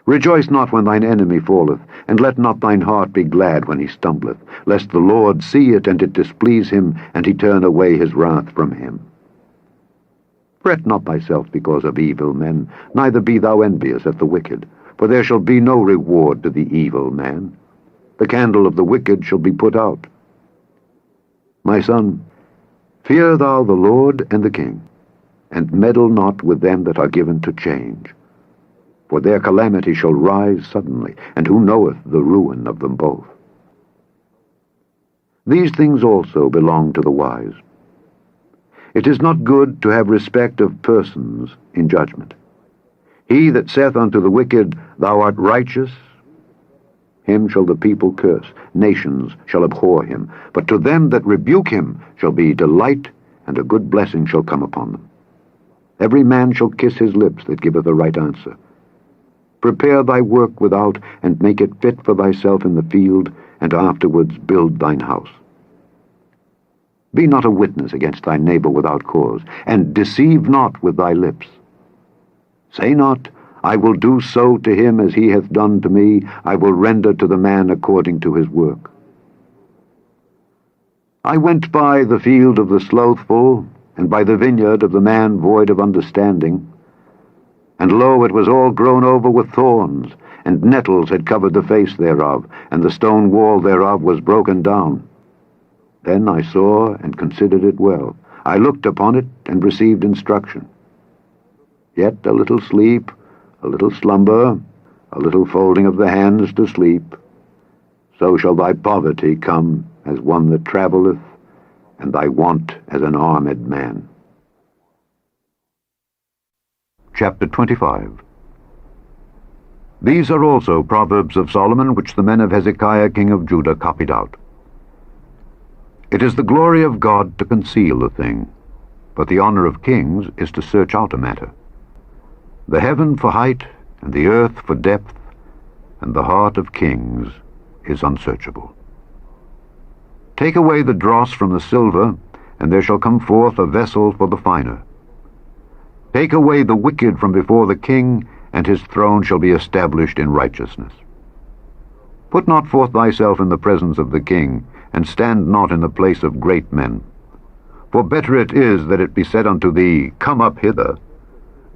Rejoice not when thine enemy falleth, and let not thine heart be glad when he stumbleth, lest the Lord see it, and it displease him, and he turn away his wrath from him. Fret not thyself because of evil men, neither be thou envious at the wicked, for there shall be no reward to the evil man. The candle of the wicked shall be put out. My son, fear thou the Lord and the king, and meddle not with them that are given to change. For their calamity shall rise suddenly, and who knoweth the ruin of them both? These things also belong to the wise. It is not good to have respect of persons in judgment. He that saith unto the wicked, Thou art righteous, him shall the people curse, nations shall abhor him. But to them that rebuke him shall be delight, and a good blessing shall come upon them. Every man shall kiss his lips that giveth a right answer. Prepare thy work without, and make it fit for thyself in the field, and afterwards build thine house. Be not a witness against thy neighbor without cause, and deceive not with thy lips. Say not, I will do so to him as he hath done to me, I will render to the man according to his work. I went by the field of the slothful, and by the vineyard of the man void of understanding. And lo, it was all grown over with thorns, and nettles had covered the face thereof, and the stone wall thereof was broken down. Then I saw and considered it well. I looked upon it and received instruction. Yet a little sleep, a little slumber, a little folding of the hands to sleep. So shall thy poverty come as one that travelleth, and thy want as an armed man. Chapter 25. These are also Proverbs of Solomon, which the men of Hezekiah king of Judah copied out. It is the glory of God to conceal a thing, but the honor of kings is to search out a matter. The heaven for height, and the earth for depth, and the heart of kings is unsearchable. Take away the dross from the silver, and there shall come forth a vessel for the finer. Take away the wicked from before the king, and his throne shall be established in righteousness. Put not forth thyself in the presence of the king, and stand not in the place of great men. For better it is that it be said unto thee, Come up hither,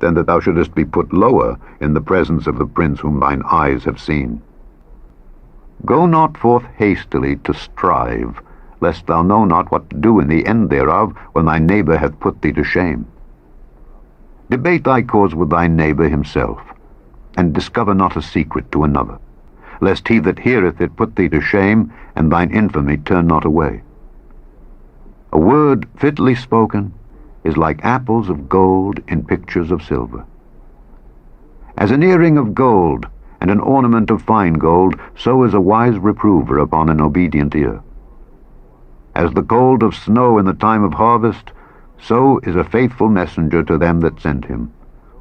than that thou shouldest be put lower in the presence of the prince whom thine eyes have seen. Go not forth hastily to strive, lest thou know not what to do in the end thereof, when thy neighbor hath put thee to shame. Debate thy cause with thy neighbor himself, and discover not a secret to another, lest he that heareth it put thee to shame, and thine infamy turn not away. A word fitly spoken is like apples of gold in pictures of silver. As an earring of gold and an ornament of fine gold, so is a wise reprover upon an obedient ear. As the cold of snow in the time of harvest, so is a faithful messenger to them that send him,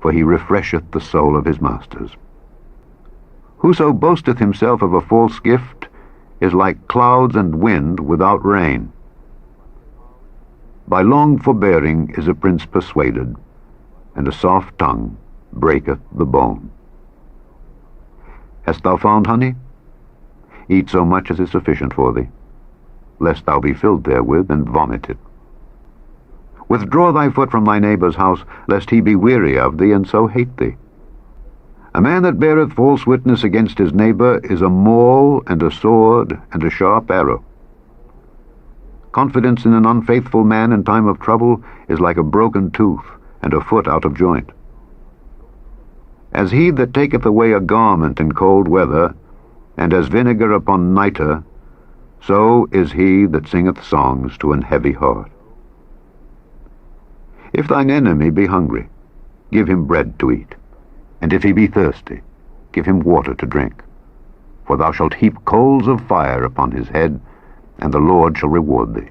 for he refresheth the soul of his masters. Whoso boasteth himself of a false gift is like clouds and wind without rain. By long forbearing is a prince persuaded, and a soft tongue breaketh the bone. Hast thou found honey? Eat so much as is sufficient for thee, lest thou be filled therewith and vomit it. Withdraw thy foot from thy neighbor's house, lest he be weary of thee, and so hate thee. A man that beareth false witness against his neighbor is a maul, and a sword, and a sharp arrow. Confidence in an unfaithful man in time of trouble is like a broken tooth, and a foot out of joint. As he that taketh away a garment in cold weather, and as vinegar upon nitre, so is he that singeth songs to an heavy heart. If thine enemy be hungry, give him bread to eat, and if he be thirsty, give him water to drink. For thou shalt heap coals of fire upon his head, and the Lord shall reward thee.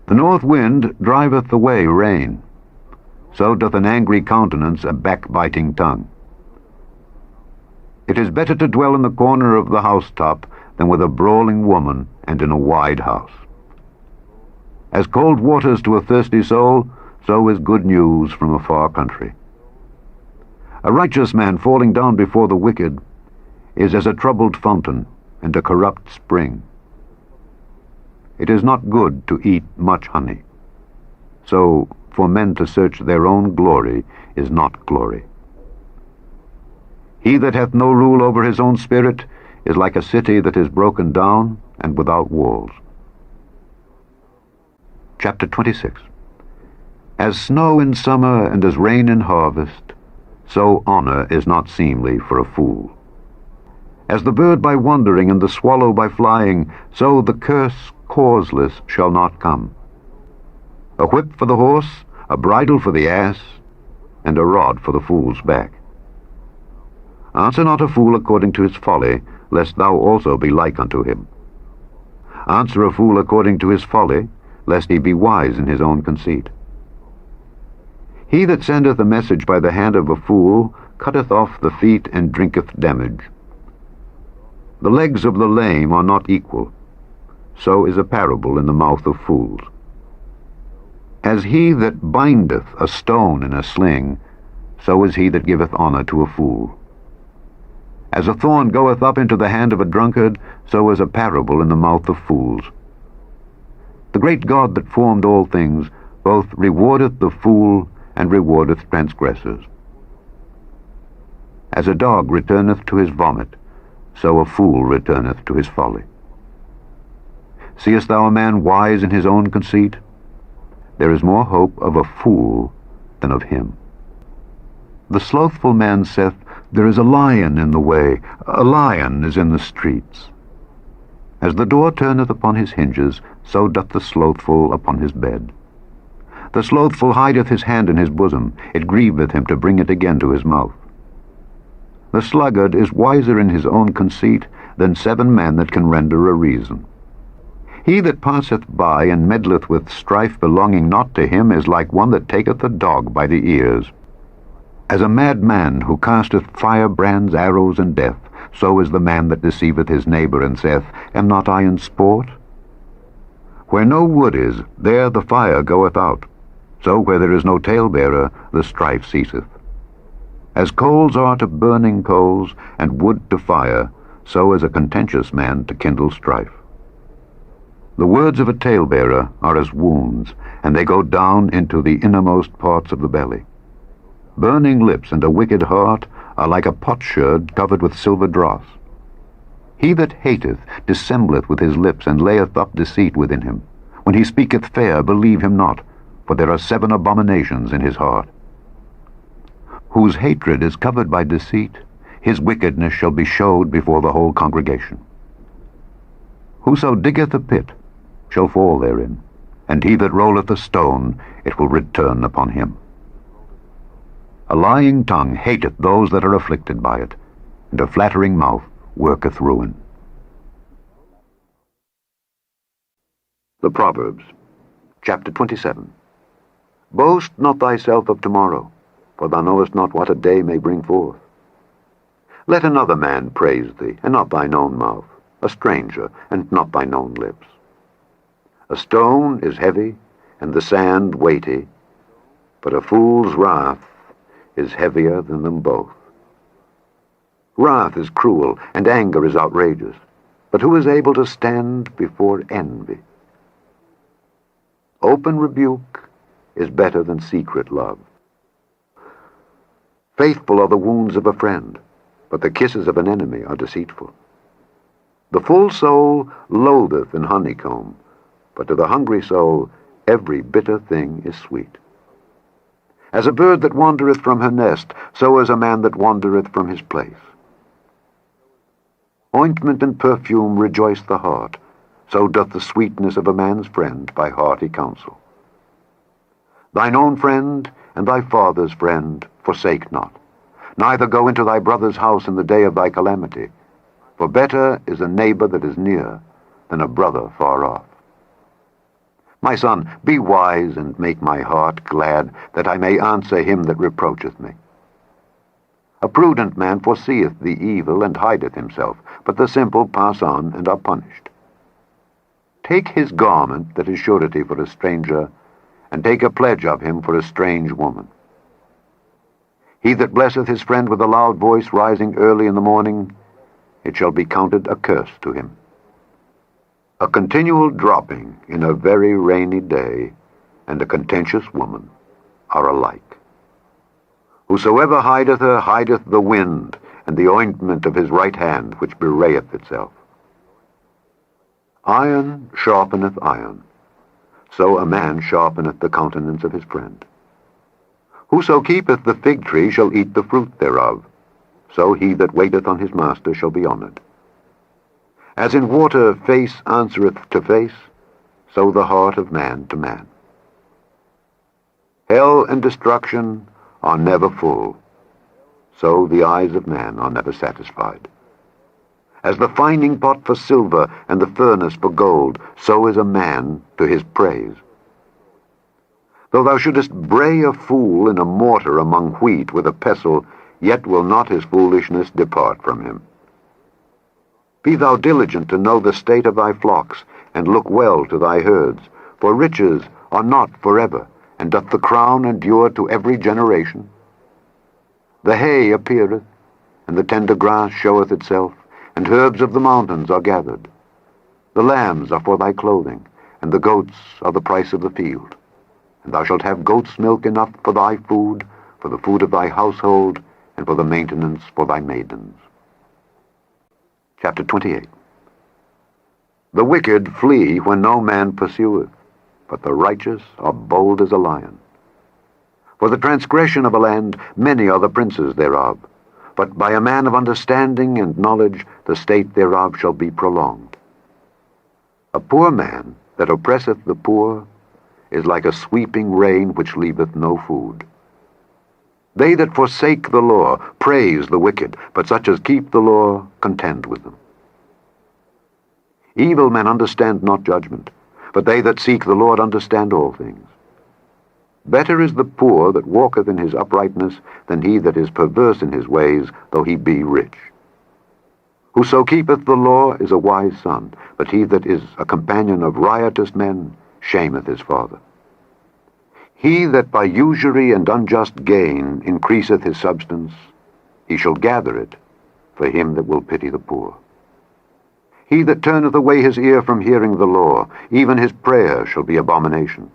The north wind driveth away rain, so doth an angry countenance a backbiting tongue. It is better to dwell in the corner of the housetop than with a brawling woman and in a wide house. As cold waters to a thirsty soul, so is good news from a far country. A righteous man falling down before the wicked is as a troubled fountain and a corrupt spring. It is not good to eat much honey. So for men to search their own glory is not glory. He that hath no rule over his own spirit is like a city that is broken down and without walls. Chapter 26. As snow in summer and as rain in harvest, so honor is not seemly for a fool. As the bird by wandering and the swallow by flying, so the curse causeless shall not come. A whip for the horse, a bridle for the ass, and a rod for the fool's back. Answer not a fool according to his folly, lest thou also be like unto him. Answer a fool according to his folly, lest he be wise in his own conceit. He that sendeth a message by the hand of a fool cutteth off the feet and drinketh damage. The legs of the lame are not equal, so is a parable in the mouth of fools. As he that bindeth a stone in a sling, so is he that giveth honor to a fool. As a thorn goeth up into the hand of a drunkard, so is a parable in the mouth of fools. The great God that formed all things both rewardeth the fool and rewardeth transgressors. As a dog returneth to his vomit, so a fool returneth to his folly. Seest thou a man wise in his own conceit? There is more hope of a fool than of him. The slothful man saith, There is a lion in the way, a lion is in the streets. As the door turneth upon his hinges, so doth the slothful upon his bed. The slothful hideth his hand in his bosom, it grieveth him to bring it again to his mouth. The sluggard is wiser in his own conceit than 7 men that can render a reason. He that passeth by and meddleth with strife belonging not to him is like one that taketh a dog by the ears. As a mad man who casteth firebrands, arrows, and death, so is the man that deceiveth his neighbor and saith, Am not I in sport? Where no wood is, there the fire goeth out. So where there is no talebearer, the strife ceaseth. As coals are to burning coals, and wood to fire, so is a contentious man to kindle strife. The words of a talebearer are as wounds, and they go down into the innermost parts of the belly. Burning lips and a wicked heart are like a potsherd covered with silver dross. He that hateth dissembleth with his lips, and layeth up deceit within him. When he speaketh fair, believe him not, for there are 7 abominations in his heart. Whose hatred is covered by deceit, his wickedness shall be showed before the whole congregation. Whoso diggeth a pit shall fall therein, and he that rolleth a stone, it will return upon him. A lying tongue hateth those that are afflicted by it, and a flattering mouth worketh ruin. The Proverbs, chapter 27. Boast not thyself of tomorrow, for thou knowest not what a day may bring forth. Let another man praise thee, and not thine own mouth, a stranger, and not thine own lips. A stone is heavy, and the sand weighty, but a fool's wrath is heavier than them both. Wrath is cruel, and anger is outrageous, but who is able to stand before envy? Open rebuke is better than secret love. Faithful are the wounds of a friend, but the kisses of an enemy are deceitful. The full soul loatheth in honeycomb, but to the hungry soul every bitter thing is sweet. As a bird that wandereth from her nest, so is a man that wandereth from his place. Ointment and perfume rejoice the heart, so doth the sweetness of a man's friend by hearty counsel. Thine own friend and thy father's friend forsake not, neither go into thy brother's house in the day of thy calamity, for better is a neighbor that is near than a brother far off. My son, be wise and make my heart glad, that I may answer him that reproacheth me. A prudent man foreseeth the evil and hideth himself, but the simple pass on and are punished. Take his garment that is surety for a stranger, and take a pledge of him for a strange woman. He that blesseth his friend with a loud voice rising early in the morning, it shall be counted a curse to him. A continual dropping in a very rainy day and a contentious woman are alike. Whosoever hideth her hideth the wind and the ointment of his right hand, which bewrayeth itself. Iron sharpeneth iron, so a man sharpeneth the countenance of his friend. Whoso keepeth the fig tree shall eat the fruit thereof, so he that waiteth on his master shall be honored. As in water face answereth to face, so the heart of man to man. Hell and destruction are never full, so the eyes of man are never satisfied. As the fining pot for silver and the furnace for gold, so is a man to his praise. Though thou shouldest bray a fool in a mortar among wheat with a pestle, yet will not his foolishness depart from him. Be thou diligent to know the state of thy flocks, and look well to thy herds, for riches are not forever, and doth the crown endure to every generation? The hay appeareth, and the tender grass showeth itself, and herbs of the mountains are gathered. The lambs are for thy clothing, and the goats are the price of the field. And thou shalt have goat's milk enough for thy food, for the food of thy household, and for the maintenance for thy maidens. Chapter 28. The wicked flee when no man pursueth, but the righteous are bold as a lion. For the transgression of a land many are the princes thereof, but by a man of understanding and knowledge the state thereof shall be prolonged. A poor man that oppresseth the poor is like a sweeping rain which leaveth no food. They that forsake the law praise the wicked, but such as keep the law contend with them. Evil men understand not judgment, but they that seek the Lord understand all things. Better is the poor that walketh in his uprightness than he that is perverse in his ways, though he be rich. Whoso keepeth the law is a wise son, but he that is a companion of riotous men shameth his father. He that by usury and unjust gain increaseth his substance, he shall gather it for him that will pity the poor. He that turneth away his ear from hearing the law, even his prayer shall be abomination.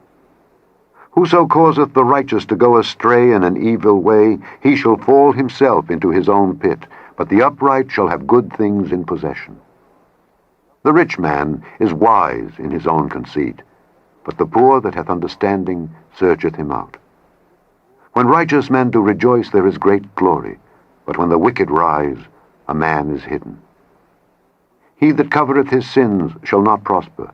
Whoso causeth the righteous to go astray in an evil way, he shall fall himself into his own pit, but the upright shall have good things in possession. The rich man is wise in his own conceit, but the poor that hath understanding searcheth him out. When righteous men do rejoice, there is great glory, but when the wicked rise, a man is hidden. He that covereth his sins shall not prosper,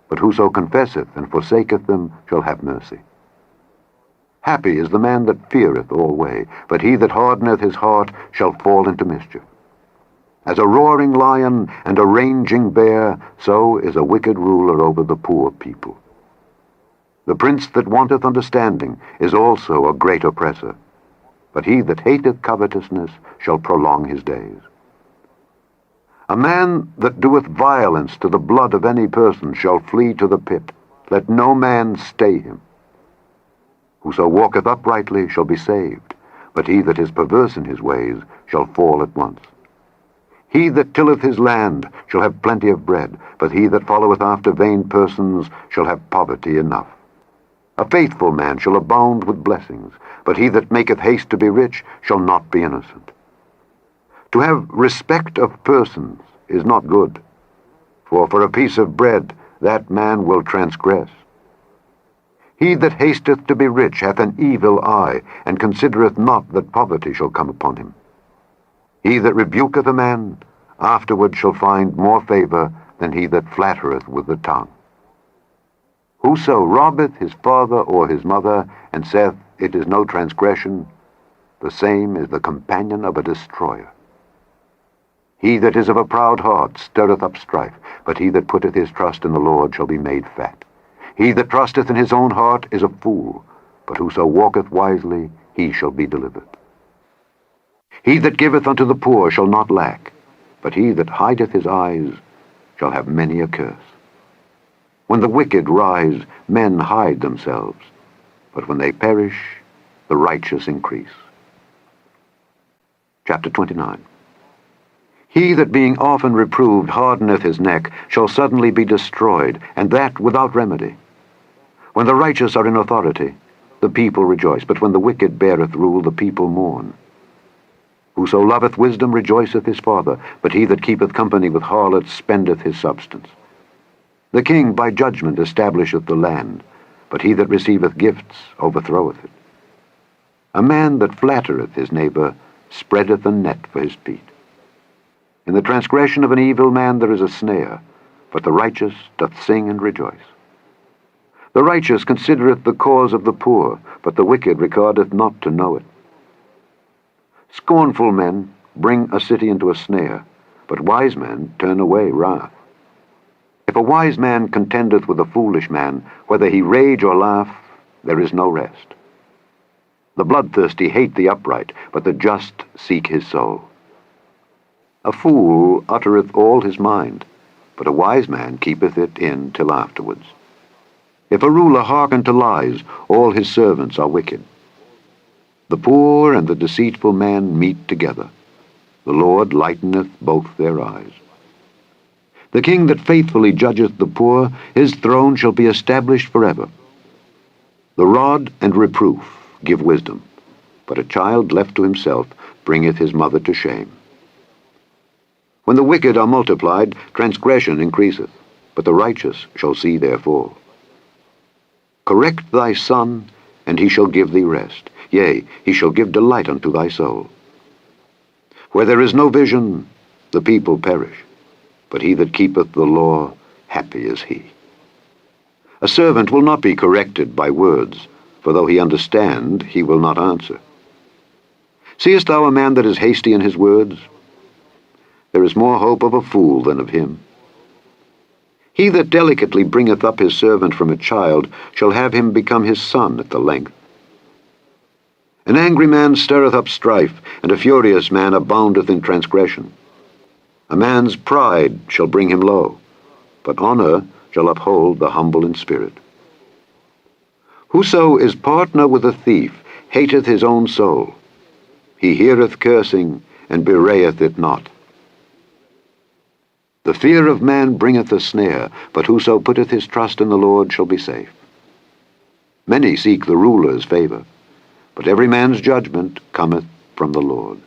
but whoso confesseth and forsaketh them shall have mercy. Happy is the man that feareth alway, but he that hardeneth his heart shall fall into mischief. As a roaring lion and a raging bear, so is a wicked ruler over the poor people. The prince that wanteth understanding is also a great oppressor, but he that hateth covetousness shall prolong his days. A man that doeth violence to the blood of any person shall flee to the pit. Let no man stay him. Whoso walketh uprightly shall be saved, but he that is perverse in his ways shall fall at once. He that tilleth his land shall have plenty of bread, but he that followeth after vain persons shall have poverty enough. A faithful man shall abound with blessings, but he that maketh haste to be rich shall not be innocent. To have respect of persons is not good, for a piece of bread that man will transgress. He that hasteth to be rich hath an evil eye, and considereth not that poverty shall come upon him. He that rebuketh a man afterward shall find more favor than he that flattereth with the tongue. Whoso robbeth his father or his mother, and saith, It is no transgression, the same is the companion of a destroyer. He that is of a proud heart stirreth up strife, but he that putteth his trust in the Lord shall be made fat. He that trusteth in his own heart is a fool, but whoso walketh wisely, he shall be delivered. He that giveth unto the poor shall not lack, but he that hideth his eyes shall have many a curse. When the wicked rise, men hide themselves, but when they perish, the righteous increase. Chapter 29. He that being often reproved hardeneth his neck shall suddenly be destroyed, and that without remedy. When the righteous are in authority, the people rejoice, but when the wicked beareth rule, the people mourn. Whoso loveth wisdom rejoiceth his father, but he that keepeth company with harlots spendeth his substance. The king by judgment establisheth the land, but he that receiveth gifts overthroweth it. A man that flattereth his neighbor spreadeth a net for his feet. In the transgression of an evil man there is a snare, but the righteous doth sing and rejoice. The righteous considereth the cause of the poor, but the wicked regardeth not to know it. Scornful men bring a city into a snare, but wise men turn away wrath. If a wise man contendeth with a foolish man, whether he rage or laugh, there is no rest. The bloodthirsty hate the upright, but the just seek his soul. A fool uttereth all his mind, but a wise man keepeth it in till afterwards. If a ruler hearken to lies, all his servants are wicked. The poor and the deceitful man meet together. The Lord lighteneth both their eyes. The king that faithfully judgeth the poor, his throne shall be established forever. The rod and reproof give wisdom, but a child left to himself bringeth his mother to shame. When the wicked are multiplied, transgression increaseth, but the righteous shall see their fall. Correct thy son, and he shall give thee rest. Yea, he shall give delight unto thy soul. Where there is no vision, the people perish, but he that keepeth the law, happy is he. A servant will not be corrected by words, for though he understand, he will not answer. Seest thou a man that is hasty in his words? There is more hope of a fool than of him. He that delicately bringeth up his servant from a child shall have him become his son at the length. An angry man stirreth up strife, and a furious man aboundeth in transgression. A man's pride shall bring him low, but honor shall uphold the humble in spirit. Whoso is partner with a thief hateth his own soul. He heareth cursing, and bewrayeth it not. The fear of man bringeth a snare, but whoso putteth his trust in the Lord shall be safe. Many seek the ruler's favor, but every man's judgment cometh from the Lord.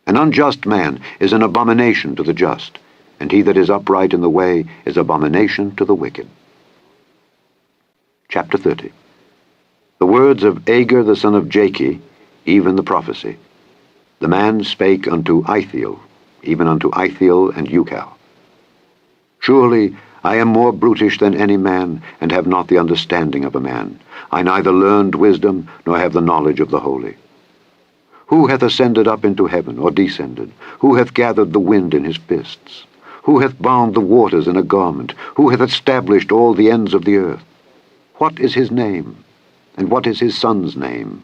An unjust man is an abomination to the just, and he that is upright in the way is abomination to the wicked. Chapter 30. The words of Agur the son of Jakeh, even the prophecy. The man spake unto Ithiel, even unto Ithiel and Ucal. Surely I am more brutish than any man, and have not the understanding of a man. I neither learned wisdom, nor have the knowledge of the holy. Who hath ascended up into heaven, or descended? Who hath gathered the wind in his fists? Who hath bound the waters in a garment? Who hath established all the ends of the earth? What is his name? And what is his son's name?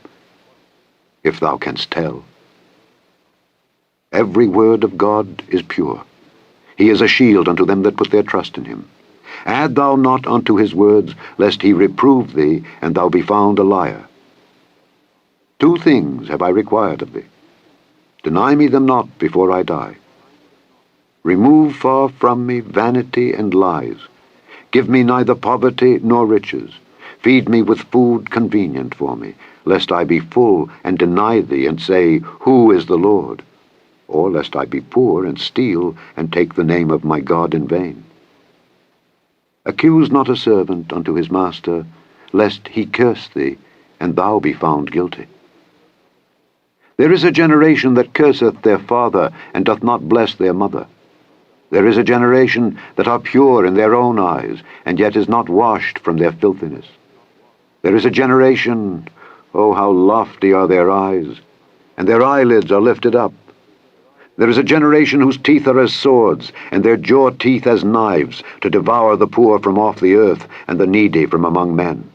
If thou canst tell. Every word of God is pure. He is a shield unto them that put their trust in him. Add thou not unto his words, lest he reprove thee, and thou be found a liar. 2 things have I required of thee. Deny me them not before I die. Remove far from me vanity and lies. Give me neither poverty nor riches. Feed me with food convenient for me, lest I be full and deny thee, and say, Who is the Lord? Or lest I be poor and steal, and take the name of my God in vain. Accuse not a servant unto his master, lest he curse thee, and thou be found guilty. There is a generation that curseth their father, and doth not bless their mother. There is a generation that are pure in their own eyes, and yet is not washed from their filthiness. There is a generation, oh, how lofty are their eyes, and their eyelids are lifted up. There is a generation whose teeth are as swords, and their jaw teeth as knives, to devour the poor from off the earth, and the needy from among men.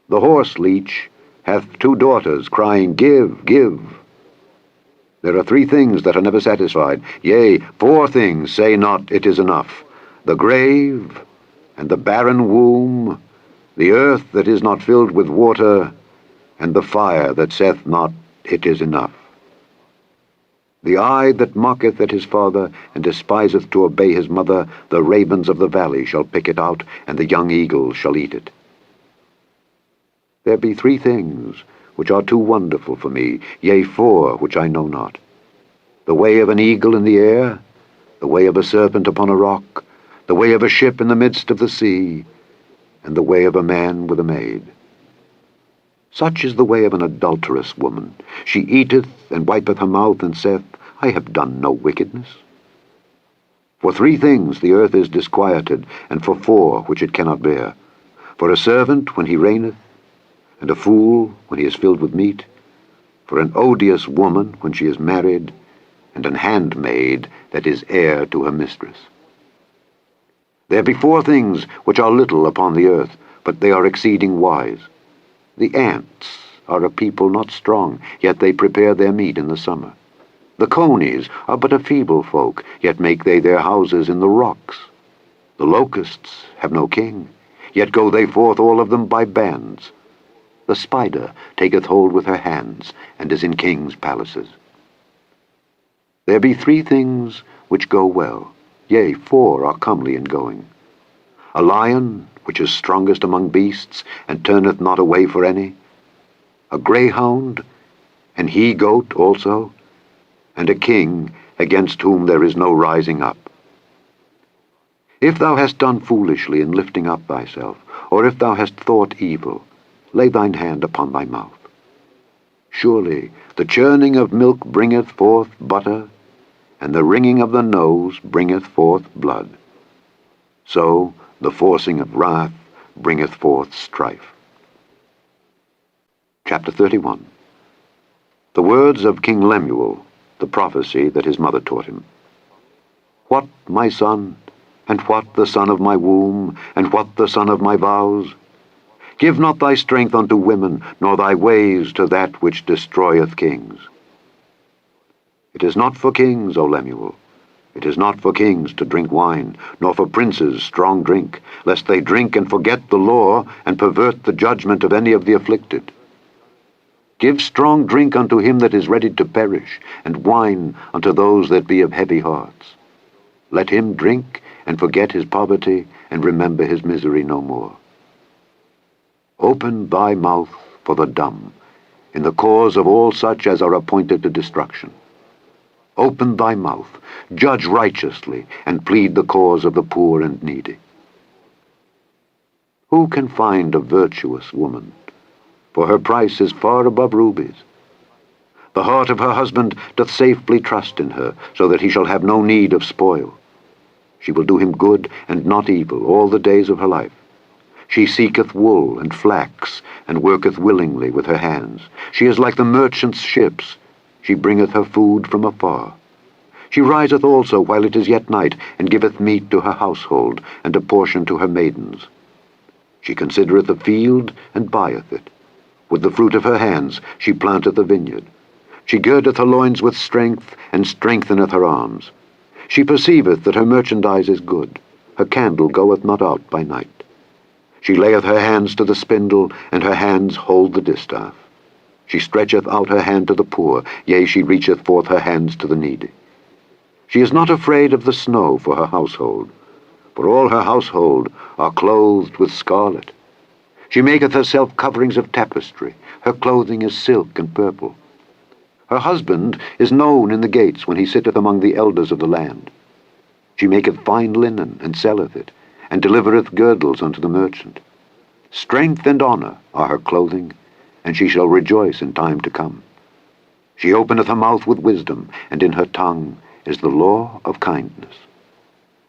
The horse leech hath 2 daughters, crying, Give, give. There are 3 things that are never satisfied, yea, 4 things say not, It is enough. The grave, and the barren womb, the earth that is not filled with water, and the fire that saith not, It is enough. The eye that mocketh at his father, and despiseth to obey his mother, the ravens of the valley shall pick it out, and the young eagles shall eat it. There be 3 things which are too wonderful for me, yea, 4 which I know not. The way of an eagle in the air, the way of a serpent upon a rock, the way of a ship in the midst of the sea, and the way of a man with a maid. Such is the way of an adulterous woman. She eateth, and wipeth her mouth, and saith, I have done no wickedness. For 3 things the earth is disquieted, and for 4 which it cannot bear. For a servant when he reigneth, and a fool when he is filled with meat, for an odious woman when she is married, and an handmaid that is heir to her mistress. There be 4 things which are little upon the earth, but they are exceeding wise. The ants are a people not strong, yet they prepare their meat in the summer. The conies are but a feeble folk, yet make they their houses in the rocks. The locusts have no king, yet go they forth all of them by bands. The spider taketh hold with her hands, and is in kings' palaces. There be 3 things which go well, yea, 4 are comely in going. A lion, which is strongest among beasts, and turneth not away for any. A greyhound, an he-goat also, and a king, against whom there is no rising up. If thou hast done foolishly in lifting up thyself, or if thou hast thought evil, lay thine hand upon thy mouth. Surely the churning of milk bringeth forth butter, and the wringing of the nose bringeth forth blood. So the forcing of wrath bringeth forth strife. Chapter 31. The words of King Lemuel, the prophecy that his mother taught him. What, my son, and what the son of my womb, and what the son of my vows? Give not thy strength unto women, nor thy ways to that which destroyeth kings. It is not for kings, O Lemuel, it is not for kings to drink wine, nor for princes strong drink, lest they drink and forget the law, and pervert the judgment of any of the afflicted. Give strong drink unto him that is ready to perish, and wine unto those that be of heavy hearts. Let him drink, and forget his poverty, and remember his misery no more. Open thy mouth for the dumb, in the cause of all such as are appointed to destruction. Open thy mouth, judge righteously, and plead the cause of the poor and needy. Who can find a virtuous woman? For her price is far above rubies. The heart of her husband doth safely trust in her, so that he shall have no need of spoil. She will do him good and not evil all the days of her life. She seeketh wool and flax, and worketh willingly with her hands. She is like the merchant's ships. She bringeth her food from afar. She riseth also while it is yet night, and giveth meat to her household, and a portion to her maidens. She considereth the field, and buyeth it. With the fruit of her hands she planteth a vineyard. She girdeth her loins with strength, and strengtheneth her arms. She perceiveth that her merchandise is good. Her candle goeth not out by night. She layeth her hands to the spindle, and her hands hold the distaff. She stretcheth out her hand to the poor, yea, she reacheth forth her hands to the needy. She is not afraid of the snow for her household, for all her household are clothed with scarlet. She maketh herself coverings of tapestry. Her clothing is silk and purple. Her husband is known in the gates when he sitteth among the elders of the land. She maketh fine linen, and selleth it, and delivereth girdles unto the merchant. Strength and honor are her clothing, and she shall rejoice in time to come. She openeth her mouth with wisdom, and in her tongue is the law of kindness.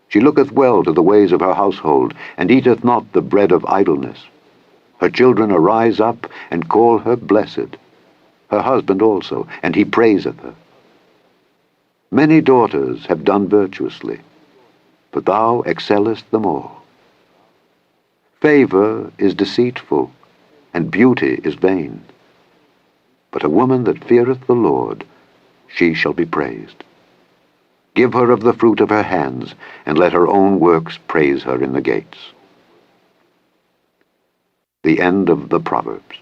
She looketh well to the ways of her household, and eateth not the bread of idleness. Her children arise up, and call her blessed. Her husband also, and he praiseth her. Many daughters have done virtuously, but thou excellest them all. Favor is deceitful, and beauty is vain. But a woman that feareth the Lord, she shall be praised. Give her of the fruit of her hands, and let her own works praise her in the gates. The end of the Proverbs.